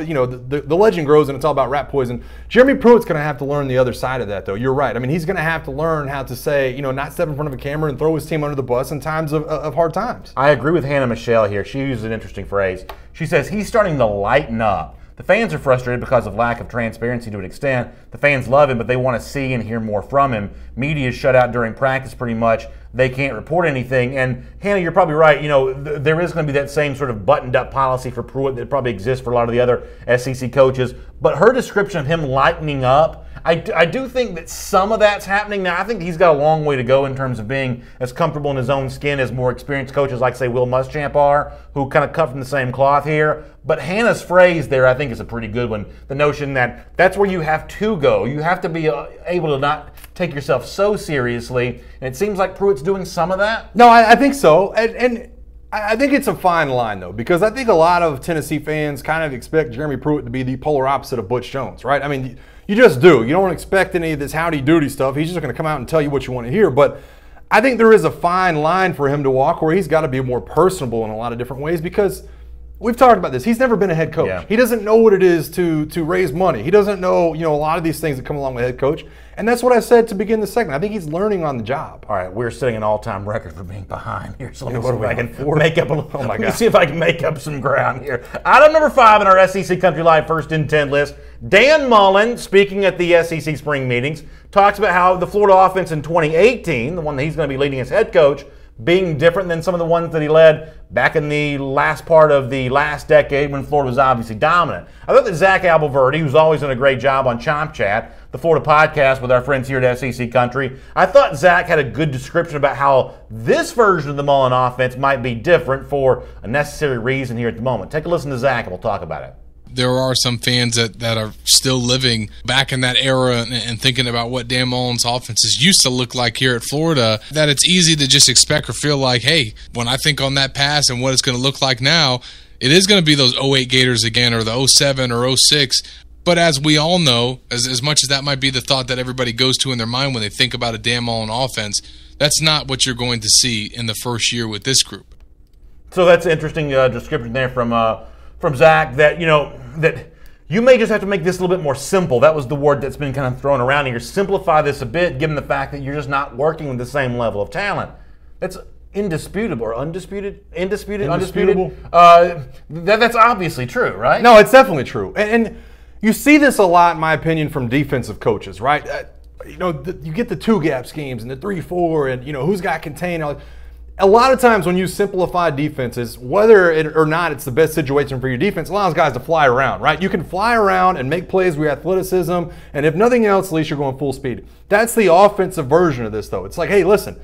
you know, the legend grows, and it's all about rat poison. Jeromy Pruitt's going to have to learn the other side of that, though. You're right. I mean, he's going to have to learn how to say, you know, not step in front of a camera and throw his team under the bus in times of hard times. I agree with Hannah Michelle here. She used an interesting phrase. She says he's starting to lighten up. The fans are frustrated because of lack of transparency to an extent. The fans love him, but they want to see and hear more from him. Media is shut out during practice pretty much. They can't report anything. And Hannah, you're probably right. You know, there is going to be that same sort of buttoned-up policy for Pruitt that probably exists for a lot of the other SEC coaches. But her description of him lightening up, I do think that some of that's happening now. I think he's got a long way to go in terms of being as comfortable in his own skin as more experienced coaches like, say, Will Muschamp are, who kind of cut from the same cloth here. But Hannah's phrase there, I think, is a pretty good one. The notion that that's where you have to go. You have to be able to not take yourself so seriously. And it seems like Pruitt's doing some of that. No, I think so. And I think it's a fine line, though, because I think a lot of Tennessee fans kind of expect Jeromy Pruitt to be the polar opposite of Butch Jones, right? I mean, you just do. You don't expect any of this howdy-doody stuff. He's just going to come out and tell you what you want to hear. But I think there is a fine line for him to walk where he's got to be more personable in a lot of different ways, because we've talked about this. He's never been a head coach. Yeah. He doesn't know what it is to raise money. He doesn't know, you know, a lot of these things that come along with head coach. And that's what I said to begin the segment. I think he's learning on the job. All right, we're setting an all-time record for being behind here. So let me what see are if we I on, can 4? make up a little. Oh my let me God. see if I can make up some ground here. Item number 5 in our SEC Country Live First in 10 list. Dan Mullen, speaking at the SEC spring meetings, talks about how the Florida offense in 2018, the one that he's going to be leading as head coach, being different than some of the ones that he led back in the last part of the last decade when Florida was obviously dominant. I thought that Zach Alberverdi, who's always done a great job on Chomp Chat, the Florida podcast with our friends here at SEC Country, I thought Zach had a good description about how this version of the Mullen offense might be different for a necessary reason here at the moment. Take a listen to Zach and we'll talk about it. There are some fans that are still living back in that era and thinking about what Dan Mullen's offenses used to look like here at Florida, that it's easy to just expect or feel like, hey, when I think on that pass and what it's going to look like now, it is going to be those 08 Gators again, or the 07 or 06. But as we all know, as much as that might be the thought that everybody goes to in their mind when they think about a Dan Mullen offense, that's not what you're going to see in the first year with this group. So that's an interesting description there from Zach, that, you know, that you may just have to make this a little bit more simple. That was the word that's been kind of thrown around here. Simplify this a bit, given the fact that you're just not working with the same level of talent. That's indisputable, or undisputed? Undisputed? That's obviously true, right? No, it's definitely true. And you see this a lot, in my opinion, from defensive coaches, right? You know, you get the 2-gap schemes and the 3-4 and, you know, who's got contain. A lot of times when you simplify defenses, whether or not it's the best situation for your defense, allows guys to fly around, right? You can fly around and make plays with athleticism, and if nothing else, at least you're going full speed. That's the offensive version of this, though. It's like, hey, listen,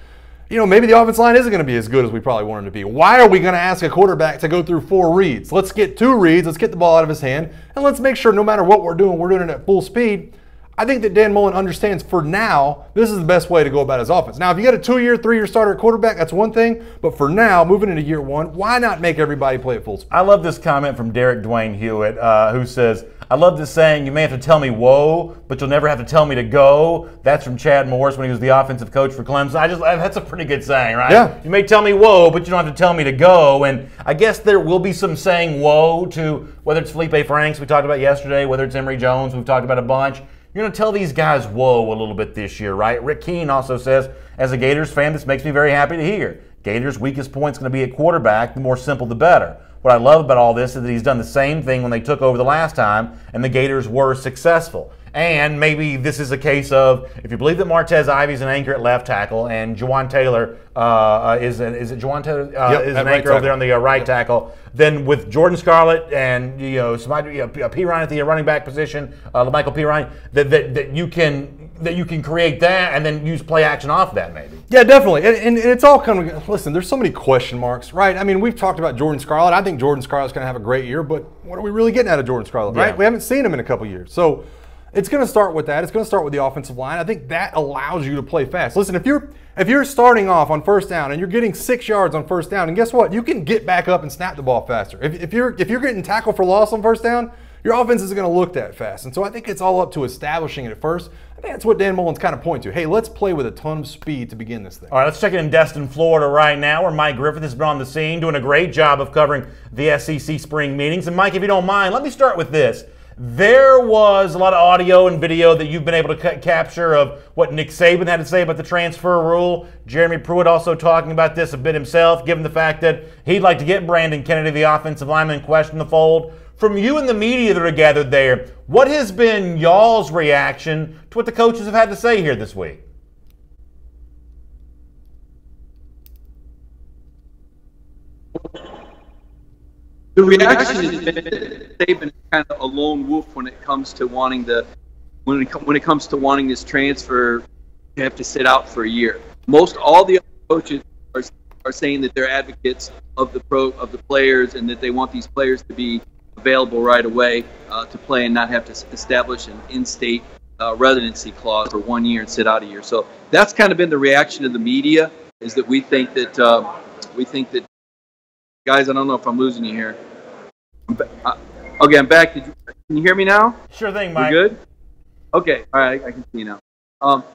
you know, maybe the offensive line isn't going to be as good as we probably want him to be. Why are we going to ask a quarterback to go through 4 reads? Let's get 2 reads, let's get the ball out of his hand, and let's make sure no matter what we're doing it at full speed. I think that Dan Mullen understands for now, this is the best way to go about his offense. Now, if you got a 2-year, 3-year starter at quarterback, that's one thing. But for now, moving into year 1, why not make everybody play at full speed? I love this comment from Derek Dwayne Hewitt, who says, I love this saying, you may have to tell me whoa, but you'll never have to tell me to go. That's from Chad Morris when he was the offensive coach for Clemson. That's a pretty good saying, right? Yeah. You may tell me whoa, but you don't have to tell me to go. And I guess there will be some saying whoa to, whether it's Felipe Franks we talked about yesterday, whether it's Emory Jones we've talked about a bunch. You're going to tell these guys whoa a little bit this year, right? Rick Keene also says, as a Gators fan, this makes me very happy to hear. Gators' weakest point is going to be at quarterback. The more simple, the better. What I love about all this is that he's done the same thing when they took over the last time, and the Gators were successful. And maybe this is a case of, if you believe that Martez Ivey's an anchor at left tackle and Juwan Taylor is it Juwan Taylor is an anchor over there on the right tackle, then with Jordan Scarlett and somebody P. Ryan at the running back position, LaMichael P. Ryan, that you can create that and then use play action off that maybe. Yeah, definitely. And it's all coming. Listen, there's so many question marks, right? I mean, we've talked about Jordan Scarlett. I think Jordan Scarlett's going to have a great year, but what are we really getting out of Jordan Scarlett, right? Yeah. We haven't seen him in a couple years. So It's going to start with that. It's going to start with the offensive line. I think that allows you to play fast. Listen, if you're starting off on first down and you're getting 6 yards on first down, and guess what? You can get back up and snap the ball faster. If you're getting tackled for loss on first down, your offense isn't going to look that fast. And so I think it's all up to establishing it at first. I think that's what Dan Mullen's kind of pointing to. Hey, let's play with a ton of speed to begin this thing. All right, let's check it in Destin, Florida right now, where Mike Griffith has been on the scene doing a great job of covering the SEC spring meetings. And Mike, if you don't mind, let me start with this. There was a lot of audio and video that you've been able to capture of what Nick Saban had to say about the transfer rule. Jeromy Pruitt also talking about this a bit himself, given the fact that he'd like to get Brandon Kennedy, the offensive lineman in question, in the fold. From you and the media that are gathered there, what has been y'all's reaction to what the coaches have had to say here this week? The reaction is that they've been kind of a lone wolf when it comes to wanting this transfer to have to sit out for a year. All the other coaches are saying that they're advocates of the players and that they want these players to be available right away to play and not have to establish an in-state residency clause for 1 year and sit out a year. So that's kind of been the reaction of the media, is that we think that guys, I don't know if I'm losing you here. Okay, I'm back. Can you hear me now? Sure thing, Mike. You good? Okay, all right, I can see you now.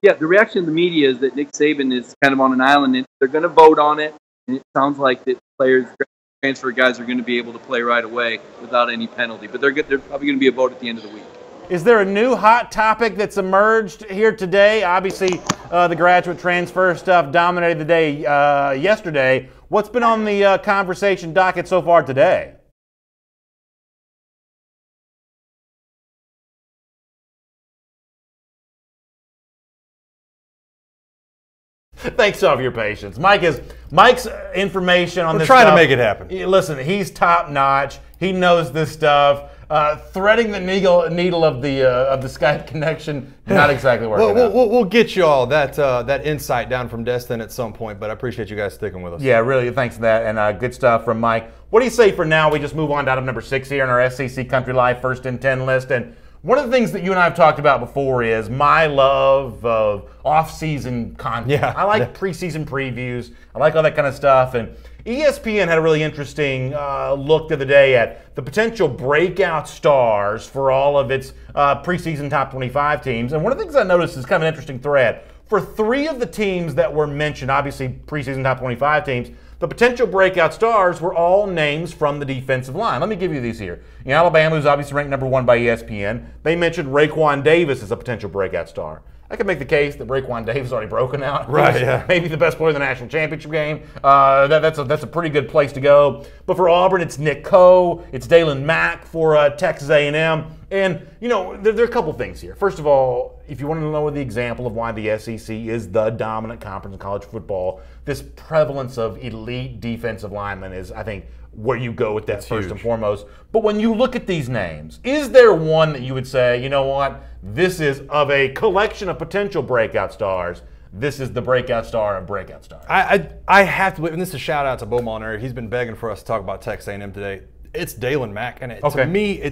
Yeah, the reaction of the media is that Nick Saban is kind of on an island, and they're going to vote on it, and it sounds like that transfer guys are going to be able to play right away without any penalty. But they're probably going to be a vote at the end of the week. Is there a new hot topic that's emerged here today? Obviously, the graduate transfer stuff dominated the day yesterday. What's been on the conversation docket so far today? Thanks all for your patience. Mike's information on We're this trying stuff, to make it happen. Listen, he's top notch. He knows this stuff. Threading the needle of the Skype connection, not exactly working out. We'll get you all that insight down from Destin at some point, but I appreciate you guys sticking with us. Yeah, really, thanks for that, and good stuff from Mike. What do you say for now? We just move on to item number 6 here on our SEC Country Live First and 10 list, and one of the things that you and I have talked about before is my love of off-season content. Yeah, I like preseason previews. I like all that kind of stuff. And ESPN had a really interesting look the other day at the potential breakout stars for all of its preseason top 25 teams. And one of the things I noticed is kind of an interesting thread. For 3 of the teams that were mentioned, obviously preseason top 25 teams, the potential breakout stars were all names from the defensive line. Let me give you these here. Alabama, who's obviously ranked number 1 by ESPN, they mentioned Raekwon Davis as a potential breakout star. I could make the case that Raekwon Davis already broken out. Right, yeah. Maybe the best player in the national championship game. That's a pretty good place to go. But for Auburn, it's Nick Coe. It's Dalen Mack for Texas A&M. And, there are a couple things here. First of all, if you want to know the example of why the SEC is the dominant conference in college football, this prevalence of elite defensive linemen is, I think, where you go with that That's first huge. and foremost. But when you look at these names, is there one that you would say, you know what, this is of a collection of potential breakout stars, this is the breakout star of breakout stars? I have to believe, and this is a shout out to Bo Molinari. He's been begging for us to talk about Texas A&M today. It's Dalen Mack, and to me,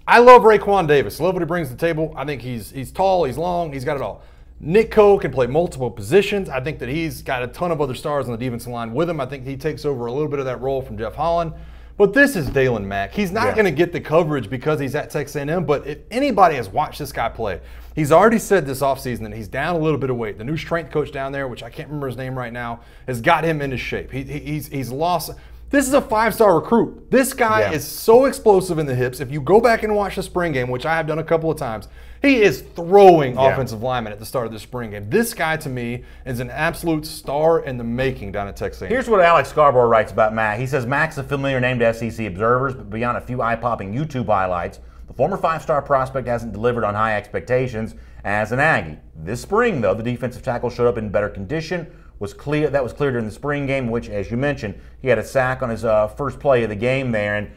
I love Raekwon Davis. I love what he brings to the table. I think he's tall, he's long, he's got it all. Nick Coe can play multiple positions. I think that he's got a ton of other stars on the defensive line with him. I think he takes over a little bit of that role from Jeff Holland. But this is Dalen Mack. He's not going to get the coverage because he's at Texas A&M, but if anybody has watched this guy play, he's already said this offseason that he's down a little bit of weight. The new strength coach down there, which I can't remember his name right now, has got him into shape. He's lost. This is a 5-star recruit. This guy is so explosive in the hips. If you go back and watch the spring game, which I have done a couple of times, he is throwing offensive linemen at the start of the spring game. This guy, to me, is an absolute star in the making down at Texas A&M. Here's what Alex Scarborough writes about Mack. He says, Mack's a familiar name to SEC observers, but beyond a few eye-popping YouTube highlights, the former 5-star prospect hasn't delivered on high expectations as an Aggie. This spring, though, the defensive tackle showed up in better condition. That was clear during the spring game, which, as you mentioned, he had a sack on his first play of the game there. And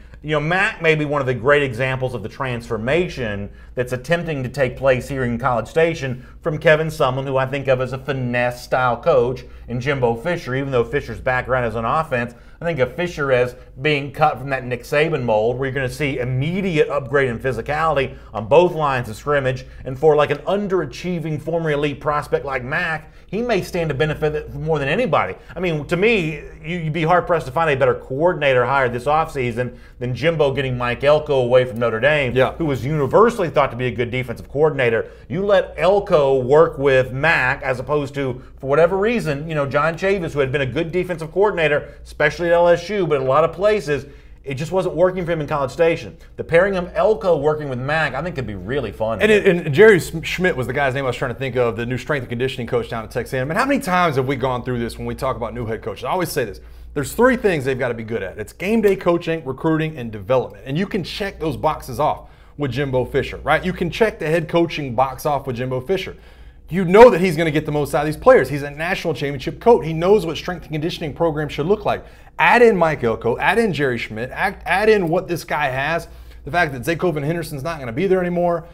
Mack may be one of the great examples of the transformation that's attempting to take place here in College Station from Kevin Sumlin, who I think of as a finesse-style coach, and Jimbo Fisher, even though Fisher's background is on offense. I think of Fisher as being cut from that Nick Saban mold, where you're going to see immediate upgrade in physicality on both lines of scrimmage. And for like an underachieving former elite prospect like Mack, he may stand to benefit more than anybody. I mean, to me, you'd be hard-pressed to find a better coordinator hired this offseason than Jimbo getting Mike Elko away from Notre Dame, who was universally thought to be a good defensive coordinator. You let Elko work with Mack as opposed to, for whatever reason, John Chavis, who had been a good defensive coordinator, especially at LSU, but in a lot of places, it just wasn't working for him in College Station. The pairing of Elko working with Mack, I think, could be really fun. And Jerry Schmidt was the guy's name I was trying to think of, the new strength and conditioning coach down at Texas A&M. And how many times have we gone through this when we talk about new head coaches? I always say this. There's three things they've got to be good at. It's game day coaching, recruiting, and development. And you can check those boxes off with Jimbo Fisher, right? You can check the head coaching box off with Jimbo Fisher. You know that he's going to get the most out of these players. He's a national championship coach. He knows what strength and conditioning program should look like. Add in Mike Elko, add in Jerry Schmidt, add in what this guy has, the fact that Zaycoven Henderson's not going to be there anymore.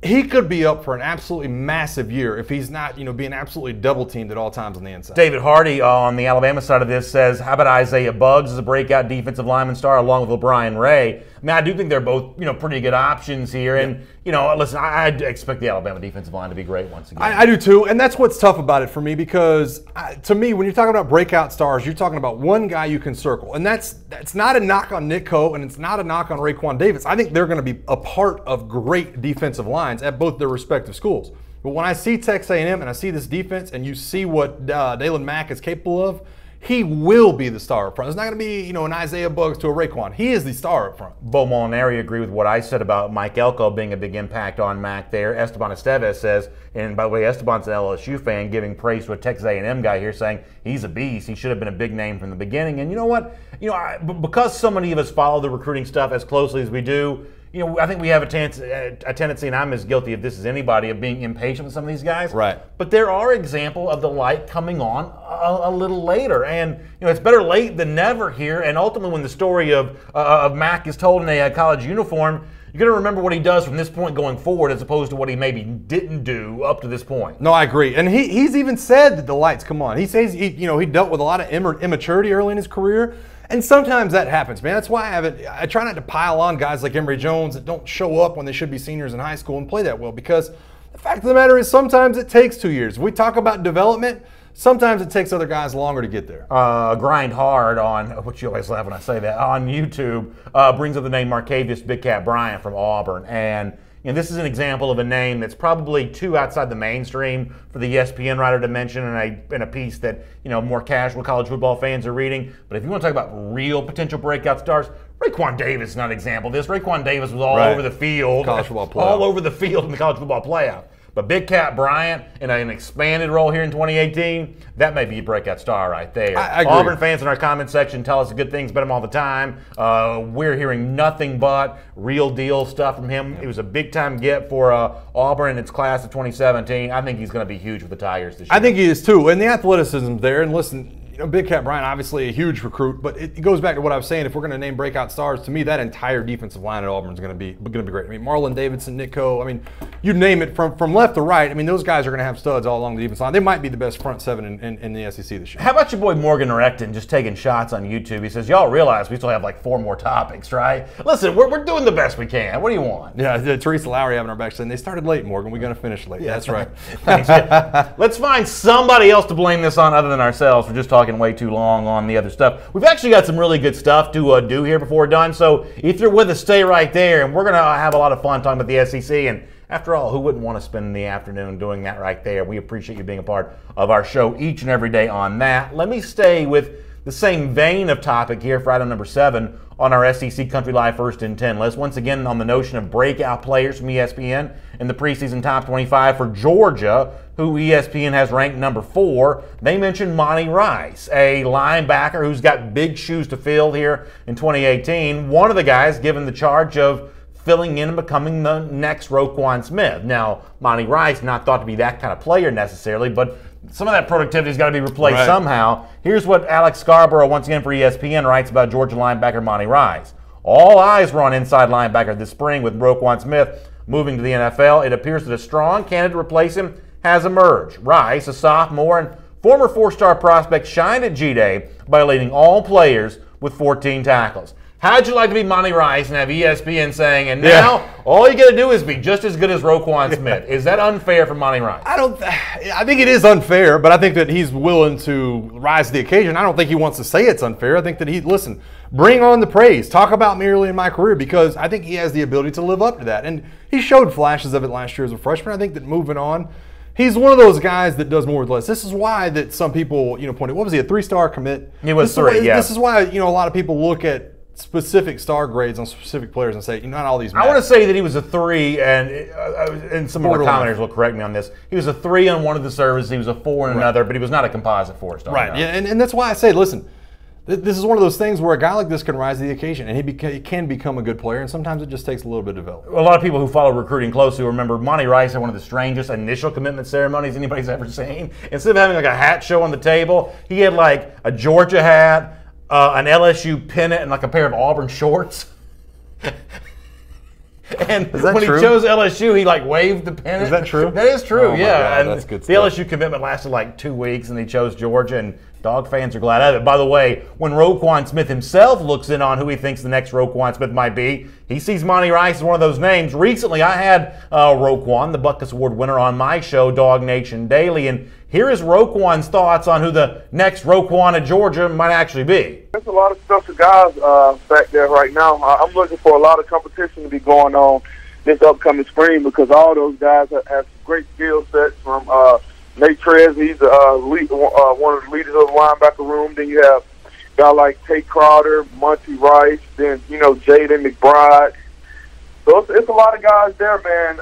He could be up for an absolutely massive year if he's not, being absolutely double teamed at all times on the inside. David Hardy on the Alabama side of this says, how about Isaiah Buggs as a breakout defensive lineman star along with LeBron Ray? I mean, I do think they're both, pretty good options here. And, listen, I expect the Alabama defensive line to be great once again. I do too. And that's what's tough about it for me because, to me, when you're talking about breakout stars, you're talking about one guy you can circle. And that's not a knock on Nick Coe and it's not a knock on Raekwon Davis. I think they're going to be a part of great defensive lines at both their respective schools. But when I see Texas A&M and I see this defense and you see what Dalen Mack is capable of, he will be the star up front. It's not going to be, an Isaiah Buggs to a Raekwon. He is the star up front. Bo Molinari agreed with what I said about Mike Elko being a big impact on Mack there. Esteban Estevez says, and by the way, Esteban's an LSU fan, giving praise to a Texas A&M guy here, saying he's a beast. He should have been a big name from the beginning. And you know what? Because so many of us follow the recruiting stuff as closely as we do, I think we have a tendency, and I'm as guilty of this as anybody, of being impatient with some of these guys. Right. But there are examples of the light coming on a little later. And, it's better late than never here. And ultimately, when the story of Mack is told in a college uniform, you're going to remember what he does from this point going forward as opposed to what he maybe didn't do up to this point. No, I agree. And he's even said that the lights come on. He says he dealt with a lot of immaturity early in his career. And sometimes that happens, man. That's why I try not to pile on guys like Emory Jones that don't show up when they should be seniors in high school and play that well, because the fact of the matter is sometimes it takes 2 years. If we talk about development, sometimes it takes other guys longer to get there. Grind Hard on, which you always laugh when I say that, on YouTube brings up the name Marcavius Big Cat Bryant from Auburn. And this is an example of a name that's probably too outside the mainstream for the ESPN writer to mention in a piece that more casual college football fans are reading. But if you want to talk about real potential breakout stars, Raekwon Davis is not an example of this. Raekwon Davis was all over the field, all over the field in the college football playoff. But Big Cat Bryant in an expanded role here in 2018, that may be a breakout star right there. I agree. Auburn fans in our comment section tell us the good things about him all the time. We're hearing nothing but real deal stuff from him. It was a big time get for Auburn in its class of 2017. I think he's going to be huge for the Tigers this year. I think he is too. And the athleticism's there. And listen, Big Cat Bryant, obviously a huge recruit, but it goes back to what I was saying. If we're going to name breakout stars, to me, that entire defensive line at Auburn is going to be great. I mean, Marlon Davidson, Nick Coe, you name it from left to right. Those guys are going to have studs all along the defense line. They might be the best front seven in the SEC this year. How about your boy Morgan Recton just taking shots on YouTube? He says, y'all realize we still have like 4 more topics, right? Listen, we're doing the best we can. What do you want? Yeah, Teresa Lowry having our back saying, they started late, Morgan. We're going to finish late. Yeah, that's right. Thanks. Yeah. Let's find somebody else to blame this on other than ourselves for just talking way too long on the other stuff. We've actually got some really good stuff to do here before we're done. So if you're with us, stay right there, and we're going to have a lot of fun talking about the SEC. And after all, who wouldn't want to spend the afternoon doing that right there? We appreciate you being a part of our show each and every day on that. Let me stay with the same vein of topic here for item number 7 on our SEC Country Live First and 10 list. Once again, on the notion of breakout players from ESPN in the preseason top 25 for Georgia, who ESPN has ranked number 4. They mentioned Monty Rice, a linebacker who's got big shoes to fill here in 2018. One of the guys given the charge of filling in and becoming the next Roquan Smith. Now, Monty Rice, not thought to be that kind of player necessarily, but some of that productivity's got to be replaced somehow. Here's what Alex Scarborough, once again for ESPN, writes about Georgia linebacker Monty Rice. All eyes were on inside linebacker this spring with Roquan Smith moving to the NFL. It appears that a strong candidate to replace him has emerged. Rice, a sophomore and former four-star prospect, shined at G-Day by leading all players with 14 tackles. How'd you like to be Monty Rice and have ESPN saying, and now all you got to do is be just as good as Roquan Smith? Is that unfair for Monty Rice? I think it is unfair, but I think that he's willing to rise to the occasion. I don't think he wants to say it's unfair. I think that listen, bring on the praise. Talk about me early in my career, because I think he has the ability to live up to that. And he showed flashes of it last year as a freshman. I think that moving on, he's one of those guys that does more with less. This is why that some people, pointed, what was he, a 3-star commit? He was 3, yeah. This is why, a lot of people look at specific star grades on specific players and say, not all these matter. I want to say that he was a 3, and some of our commenters will correct me on this. He was a 3 on one of the services, he was a 4 on another, but he was not a composite 4-star. Right, yeah, and that's why I say, listen, this is one of those things where a guy like this can rise to the occasion, and he can become a good player, and sometimes it just takes a little bit of development. A lot of people who follow recruiting closely remember Monty Rice had one of the strangest initial commitment ceremonies anybody's ever seen. Instead of having like a hat show on the table, he had like a Georgia hat, an LSU pennant, and like a pair of Auburn shorts. And when true? He chose LSU, he like waved the pennant. Is that true? That is true, oh yeah. God, and that's good the stuff. LSU commitment lasted like 2 weeks, and he chose Georgia, and dog fans are glad of it. By the way, when Roquan Smith himself looks in on who he thinks the next Roquan Smith might be, he sees Monty Rice as one of those names. Recently, I had Roquan, the Butkus Award winner, on my show, Dog Nation Daily, and here is Roquan's thoughts on who the next Roquan at Georgia might actually be. There's a lot of stuff for guys back there right now. I'm looking for a lot of competition to be going on this upcoming spring, because all those guys have great skill sets. From Nate Trez, he's one of the leaders of the linebacker room. Then you have a guy like Tate Crowder, Monty Rice, then Jaden McBride. So it's a lot of guys there, man,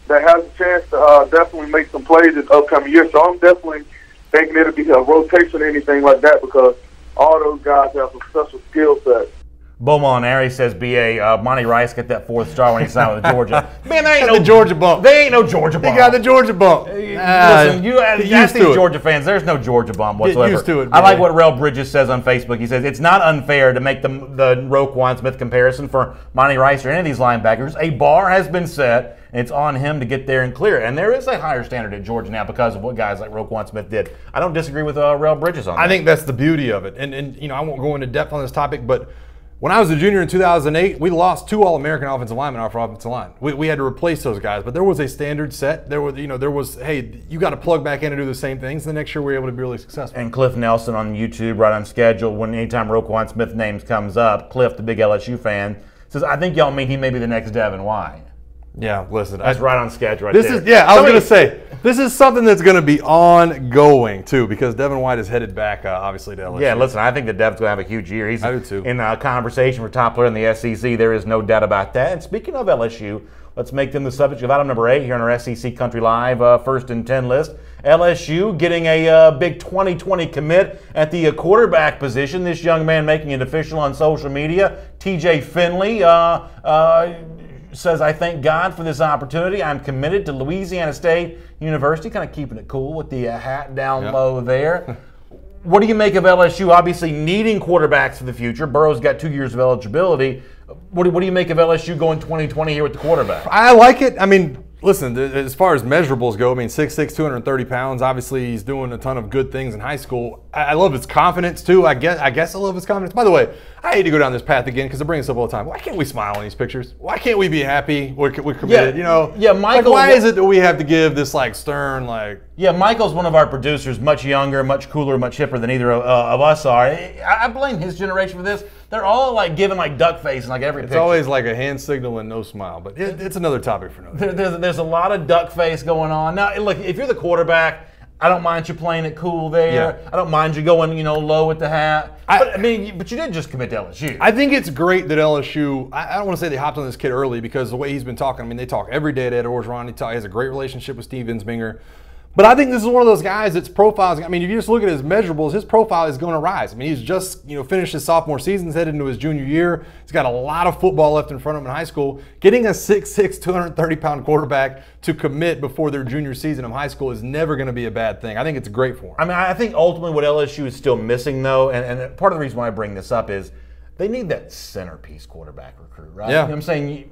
that has a chance to definitely make some plays this upcoming year. So I'm definitely thinking it'll be a rotation or anything like that, because all those guys have some special skill sets. Bo Molinari says, "B.A. Monty Rice get that 4th star when he signed with Georgia." Man, they ain't no Georgia bump. They ain't no Georgia bump. He got the Georgia bump. Listen, you ask these Georgia fans, there's no Georgia bump whatsoever. Get used to it, I like what Rel Bridges says on Facebook. He says, it's not unfair to make the Roquan Smith comparison for Monty Rice or any of these linebackers. A bar has been set, and it's on him to get there and clear it. And there is a higher standard at Georgia now because of what guys like Roquan Smith did. I don't disagree with Rel Bridges on that. I think that's the beauty of it. And I won't go into depth on this topic, but when I was a junior in 2008, we lost 2 All-American offensive linemen off our offensive line. We had to replace those guys, but there was a standard set. There was, hey, you got to plug back in and do the same things. The next year we were able to be really successful. And Cliff Nelson on YouTube, right on schedule, anytime Roquan Smith names comes up, Cliff, the big LSU fan, says, I think y'all mean he may be the next Devin White. Yeah, listen. That's right on schedule right there. I was going to say, this is something that's going to be ongoing, too, because Devin White is headed back, obviously, to LSU. Yeah, listen, I think that Dev's going to have a huge year. He's I do too. in a conversation for top player in the SEC. There is no doubt about that. And speaking of LSU, let's make them the subject of item number 8 here on our SEC Country Live First and 10 list. LSU getting a big 2020 commit at the quarterback position. This young man making it official on social media, TJ Finley, says, I thank God for this opportunity. I'm committed to Louisiana State University, kind of keeping it cool with the hat down low there. What do you make of LSU obviously needing quarterbacks for the future? Burrow's got 2 years of eligibility. What do you make of LSU going 2020 here with the quarterback? I like it. I mean, listen, as far as measurables go, 6'6", 230 pounds. Obviously, he's doing a ton of good things in high school. I love his confidence, too. I guess I love his confidence. By the way, I hate to go down this path again because I bring this up all the time. Why can't we smile in these pictures? Why can't we be happy? We're committed, Yeah, Michael. Why is it that we have to give this, stern, Yeah, Michael's one of our producers, much younger, much cooler, much hipper than either of us are. I blame his generation for this. They're all giving duck face in every picture. It's always like a hand signal and no smile, but it's another topic for another. There's a lot of duck face going on. Now, look, if you're the quarterback, I don't mind you playing it cool there. Yeah. I don't mind you going, low with the hat. But you did just commit to LSU. I think it's great that LSU, I don't want to say they hopped on this kid early because the way he's been talking, they talk every day to Ed Orgeron. He has a great relationship with Steve Insminger. But I think this is one of those guys that's profiles. If you just look at his measurables, his profile is going to rise. He's just finished his sophomore season, he's headed into his junior year. He's got a lot of football left in front of him in high school. Getting a 6'6", 230-pound quarterback to commit before their junior season of high school is never going to be a bad thing. I think it's great for him. I think ultimately what LSU is still missing, though, and part of the reason why I bring this up is they need that centerpiece quarterback recruit, right? Yeah. You know what I'm saying?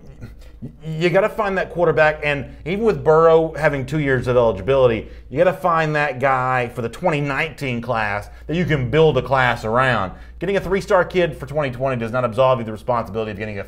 You got to find that quarterback, and even with Burrow having 2 years of eligibility, you got to find that guy for the 2019 class that you can build a class around. Getting a 3-star kid for 2020 does not absolve you of the responsibility of getting a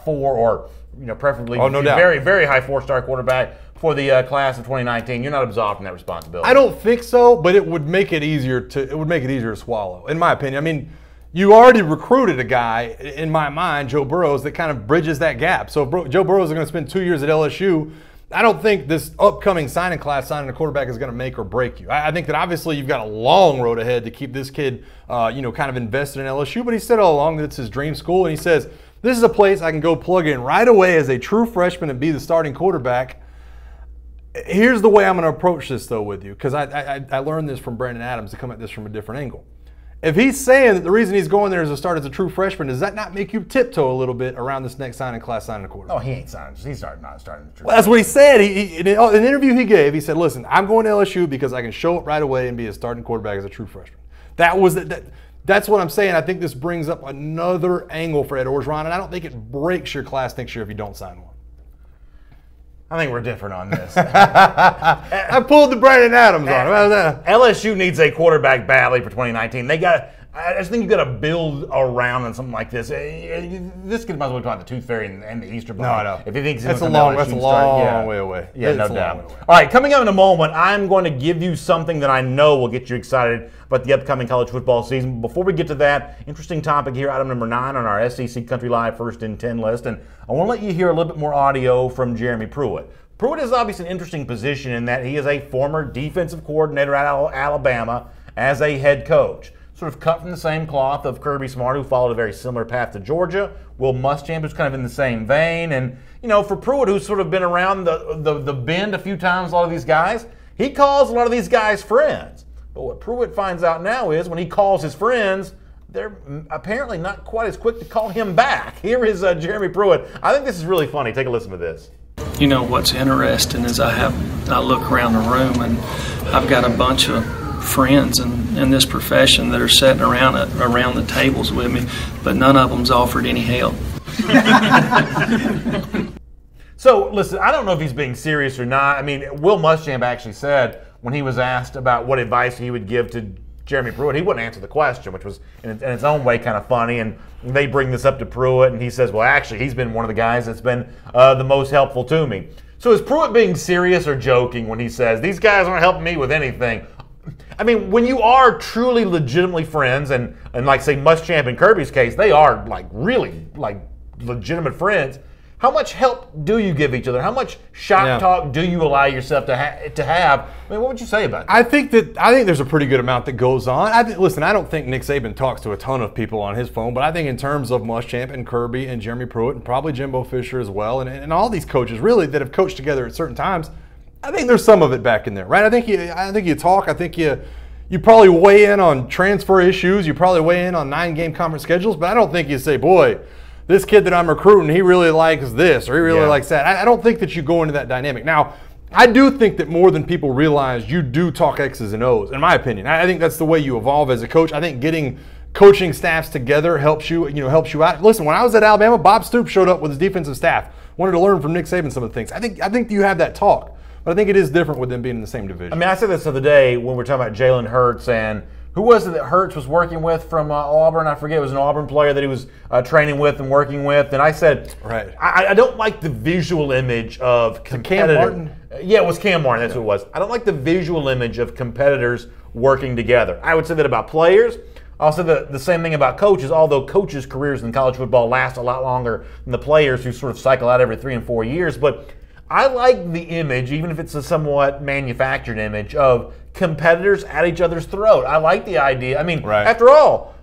4 or preferably no doubt. very, very high 4-star quarterback for the class of 2019. You're not absolved from that responsibility. I don't think so, but it would make it easier to swallow, in my opinion. I mean, you already recruited a guy, in my mind, Joe Burrows, that kind of bridges that gap. So Joe Burrows is going to spend 2 years at LSU. I don't think this upcoming signing class signing a quarterback is going to make or break you. I think that obviously you've got a long road ahead to keep this kid, kind of invested in LSU. But he said all along that it's his dream school, and he says, this is a place I can go plug in right away as a true freshman and be the starting quarterback. Here's the way I'm going to approach this, though, with you, because I learned this from Brandon Adams to come at this from a different angle. If he's saying that the reason he's going there is to start as a true freshman, does that not make you tiptoe a little bit around this next signing class signing a quarterback? No, he ain't signing. He's not starting. Well, that's what he said. In an interview he gave, he said, listen, I'm going to LSU because I can show up right away and be a starting quarterback as a true freshman. That's what I'm saying. I think this brings up another angle for Ed Orgeron, and I don't think it breaks your class next year if you don't sign one. I think we're different on this. I pulled the Brandon Adams on him. LSU needs a quarterback badly for 2019. I just think you got to build around on something like this. This kid might as well talk about the Tooth Fairy and the Easter Bunny. No. If he thinks that's a long way away. Yeah, no doubt. All right, coming up in a moment, I'm going to give you something that I know will get you excited about the upcoming college football season. Before we get to that, interesting topic here, item number 9 on our SEC Country Live First and 10 list. And I want to let you hear a little bit more audio from Jeromy Pruitt. Pruitt is obviously an interesting position in that he is a former defensive coordinator at Alabama as a head coach. Sort of cut from the same cloth of Kirby Smart, who followed a very similar path to Georgia. Will Muschamp, who's kind of in the same vein. And, for Pruitt, who's sort of been around the bend a few times, a lot of these guys, he calls a lot of these guys friends. But what Pruitt finds out now is when he calls his friends, they're apparently not quite as quick to call him back. Here is Jeromy Pruitt. I think this is really funny. Take a listen to this. What's interesting is I look around the room and I've got a bunch of friends in this profession that are sitting around the tables with me, but none of them's offered any help. So, listen, I don't know if he's being serious or not. I mean, Will Muschamp actually said when he was asked about what advice he would give to Jeromy Pruitt, he wouldn't answer the question, which was in its own way kind of funny. And they bring this up to Pruitt, and he says, well, actually, he's been one of the guys that's been the most helpful to me. So is Pruitt being serious or joking when he says, these guys aren't helping me with anything? I mean, when you are truly legitimately friends, and like, say, Muschamp in Kirby's case, they are, really legitimate friends, how much help do you give each other? How much shop talk do you allow yourself to have? I mean, what would you say about that? I think there's a pretty good amount that goes on. Listen, I don't think Nick Saban talks to a ton of people on his phone, but I think in terms of Muschamp and Kirby and Jeromy Pruitt and probably Jimbo Fisher as well, and all these coaches really that have coached together at certain times, I think there's some of it back in there, right? I think you talk. I think you probably weigh in on transfer issues. You probably weigh in on 9-game conference schedules, but I don't think you say, boy, this kid that I'm recruiting, he really likes this or he really likes that. I don't think that you go into that dynamic. Now, I do think that more than people realize, you do talk X's and O's, in my opinion. I think that's the way you evolve as a coach. I think getting coaching staffs together helps you out. Listen, when I was at Alabama, Bob Stoops showed up with his defensive staff, wanted to learn from Nick Saban some of the things. I think you have that talk, but I think it is different with them being in the same division. I mean, I said this the other day when we were talking about Jalen Hurts and who was it that Hurts was working with from Auburn? I forget. It was an Auburn player that he was training with and working with. And I said, right. I don't like the visual image of competitors. Cam Martin? Yeah, it was Cam Martin. That's what it was. I don't like the visual image of competitors working together. I would say that about players. I'll say the same thing about coaches, although coaches' careers in college football last a lot longer than the players who sort of cycle out every 3 and 4 years. But I like the image, even if it's a somewhat manufactured image, of competitors at each other's throat. I like the idea. I mean, After all,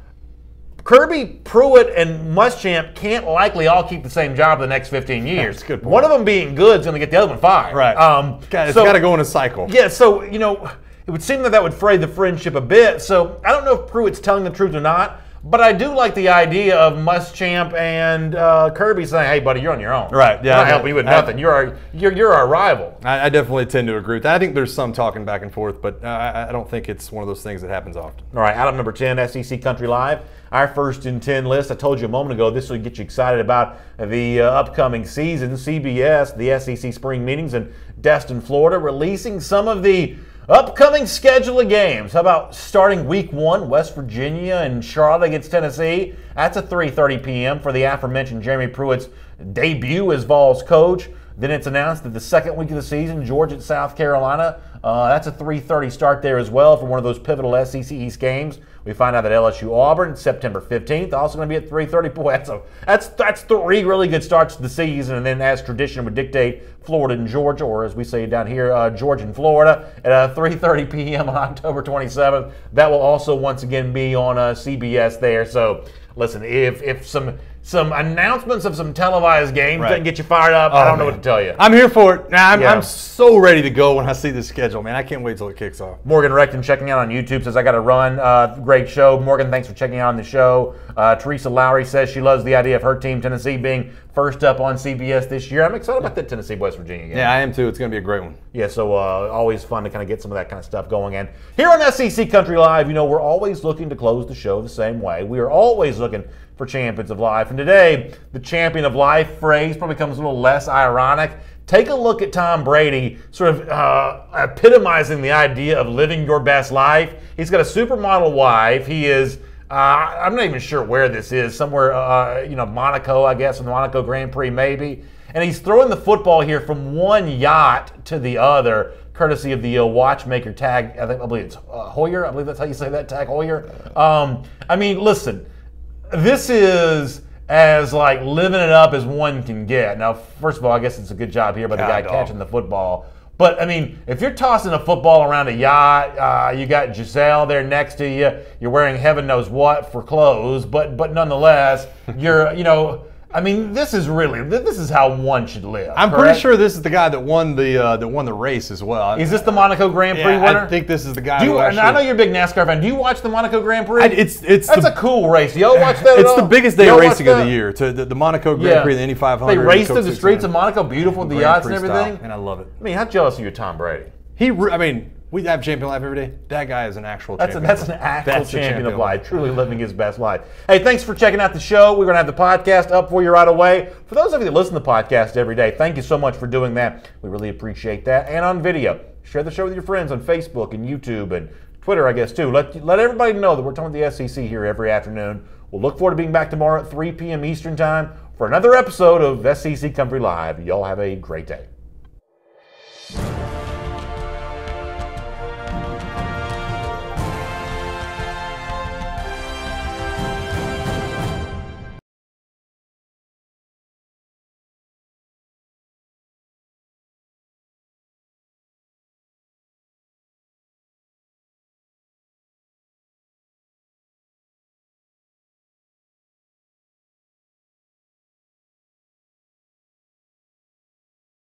Kirby, Pruitt, and Muschamp can't likely all keep the same job for the next 15 years. That's a good point. One of them being good is going to get the other one fired. Right. It's got to go in a cycle. Yeah, so, it would seem that would fray the friendship a bit. So I don't know if Pruitt's telling the truth or not, But I do like the idea of Muschamp and Kirby saying, "Hey, buddy, you're on your own. Right? Yeah, I'm not helping you with nothing. You're our rival." I definitely tend to agree with that. I think there's some talking back and forth, but I don't think it's one of those things that happens often. All right, item number 10, SEC Country Live. Our 1st and 10 list. I told you a moment ago this will get you excited about the upcoming season. CBS, the SEC spring meetings in Destin, Florida, releasing some of the upcoming schedule of games. How about starting week 1, West Virginia and Charlotte against Tennessee? That's at 3:30 p.m. for the aforementioned Jeromy Pruitt's debut as Vols coach. Then it's announced that the second week of the season, Georgia at South Carolina. That's a 3:30 start there as well for one of those pivotal SEC East games. We find out that LSU Auburn, September 15th, also going to be at 3:30. Boy, that's 3 really good starts to the season. And then, as tradition would dictate, Florida and Georgia, or as we say down here, Georgia and Florida, at 3:30 p.m. on October 27th. That will also once again be on CBS there. So, listen, if some announcements of some televised games didn't get you fired up, I don't know what to tell you. I'm here for it. I'm so ready to go when I see this schedule, man. I can't wait till it kicks off. Morgan Recton checking out on YouTube says, I got to run. Great show. Morgan, thanks for checking out on the show. Teresa Lowry says she loves the idea of her team, Tennessee, being first up on CBS this year. I'm excited about that Tennessee-West Virginia game. Yeah, I am too. It's going to be a great one. Yeah, so always fun to kind of get some of that kind of stuff going. And here on SEC Country Live, we're always looking to close the show the same way. We are always looking for champions of life. And today, the champion of life phrase probably becomes a little less ironic. Take a look at Tom Brady, sort of epitomizing the idea of living your best life. He's got a supermodel wife. He is, I'm not even sure where this is, somewhere, Monaco, I guess, in the Monaco Grand Prix maybe. And he's throwing the football here from one yacht to the other, courtesy of the watchmaker Tag, I believe it's Heuer. I believe that's how you say that, Tag Heuer. Listen, this is as like living it up as one can get. Now, first of all, I guess it's a good job here by the guy catching the football. But, if you're tossing a football around a yacht, you got Giselle there next to you, you're wearing heaven knows what for clothes, but nonetheless, you're, this is how one should live. I'm pretty sure this is the guy that won the race as well. Is this the Monaco Grand Prix winner? I think this is the guy who actually... I know you're a big NASCAR fan. Do you watch the Monaco Grand Prix? That's a cool race. Do y'all watch that at all? It's the biggest day of racing of the year. To the Monaco Grand Prix, the Indy 500. They race through the streets of Monaco, beautiful with the yachts and everything. And I love it. How jealous are you of Tom Brady? We have champion life every day. That guy is an actual champion. That's an actual champion of life, truly living his best life. Hey, thanks for checking out the show. We're going to have the podcast up for you right away. For those of you that listen to the podcast every day, thank you so much for doing that. We really appreciate that. And on video, share the show with your friends on Facebook and YouTube and Twitter, I guess, too. Let everybody know that we're talking about the SEC here every afternoon. We'll look forward to being back tomorrow at 3 p.m. Eastern Time for another episode of SEC Country Live. Y'all have a great day.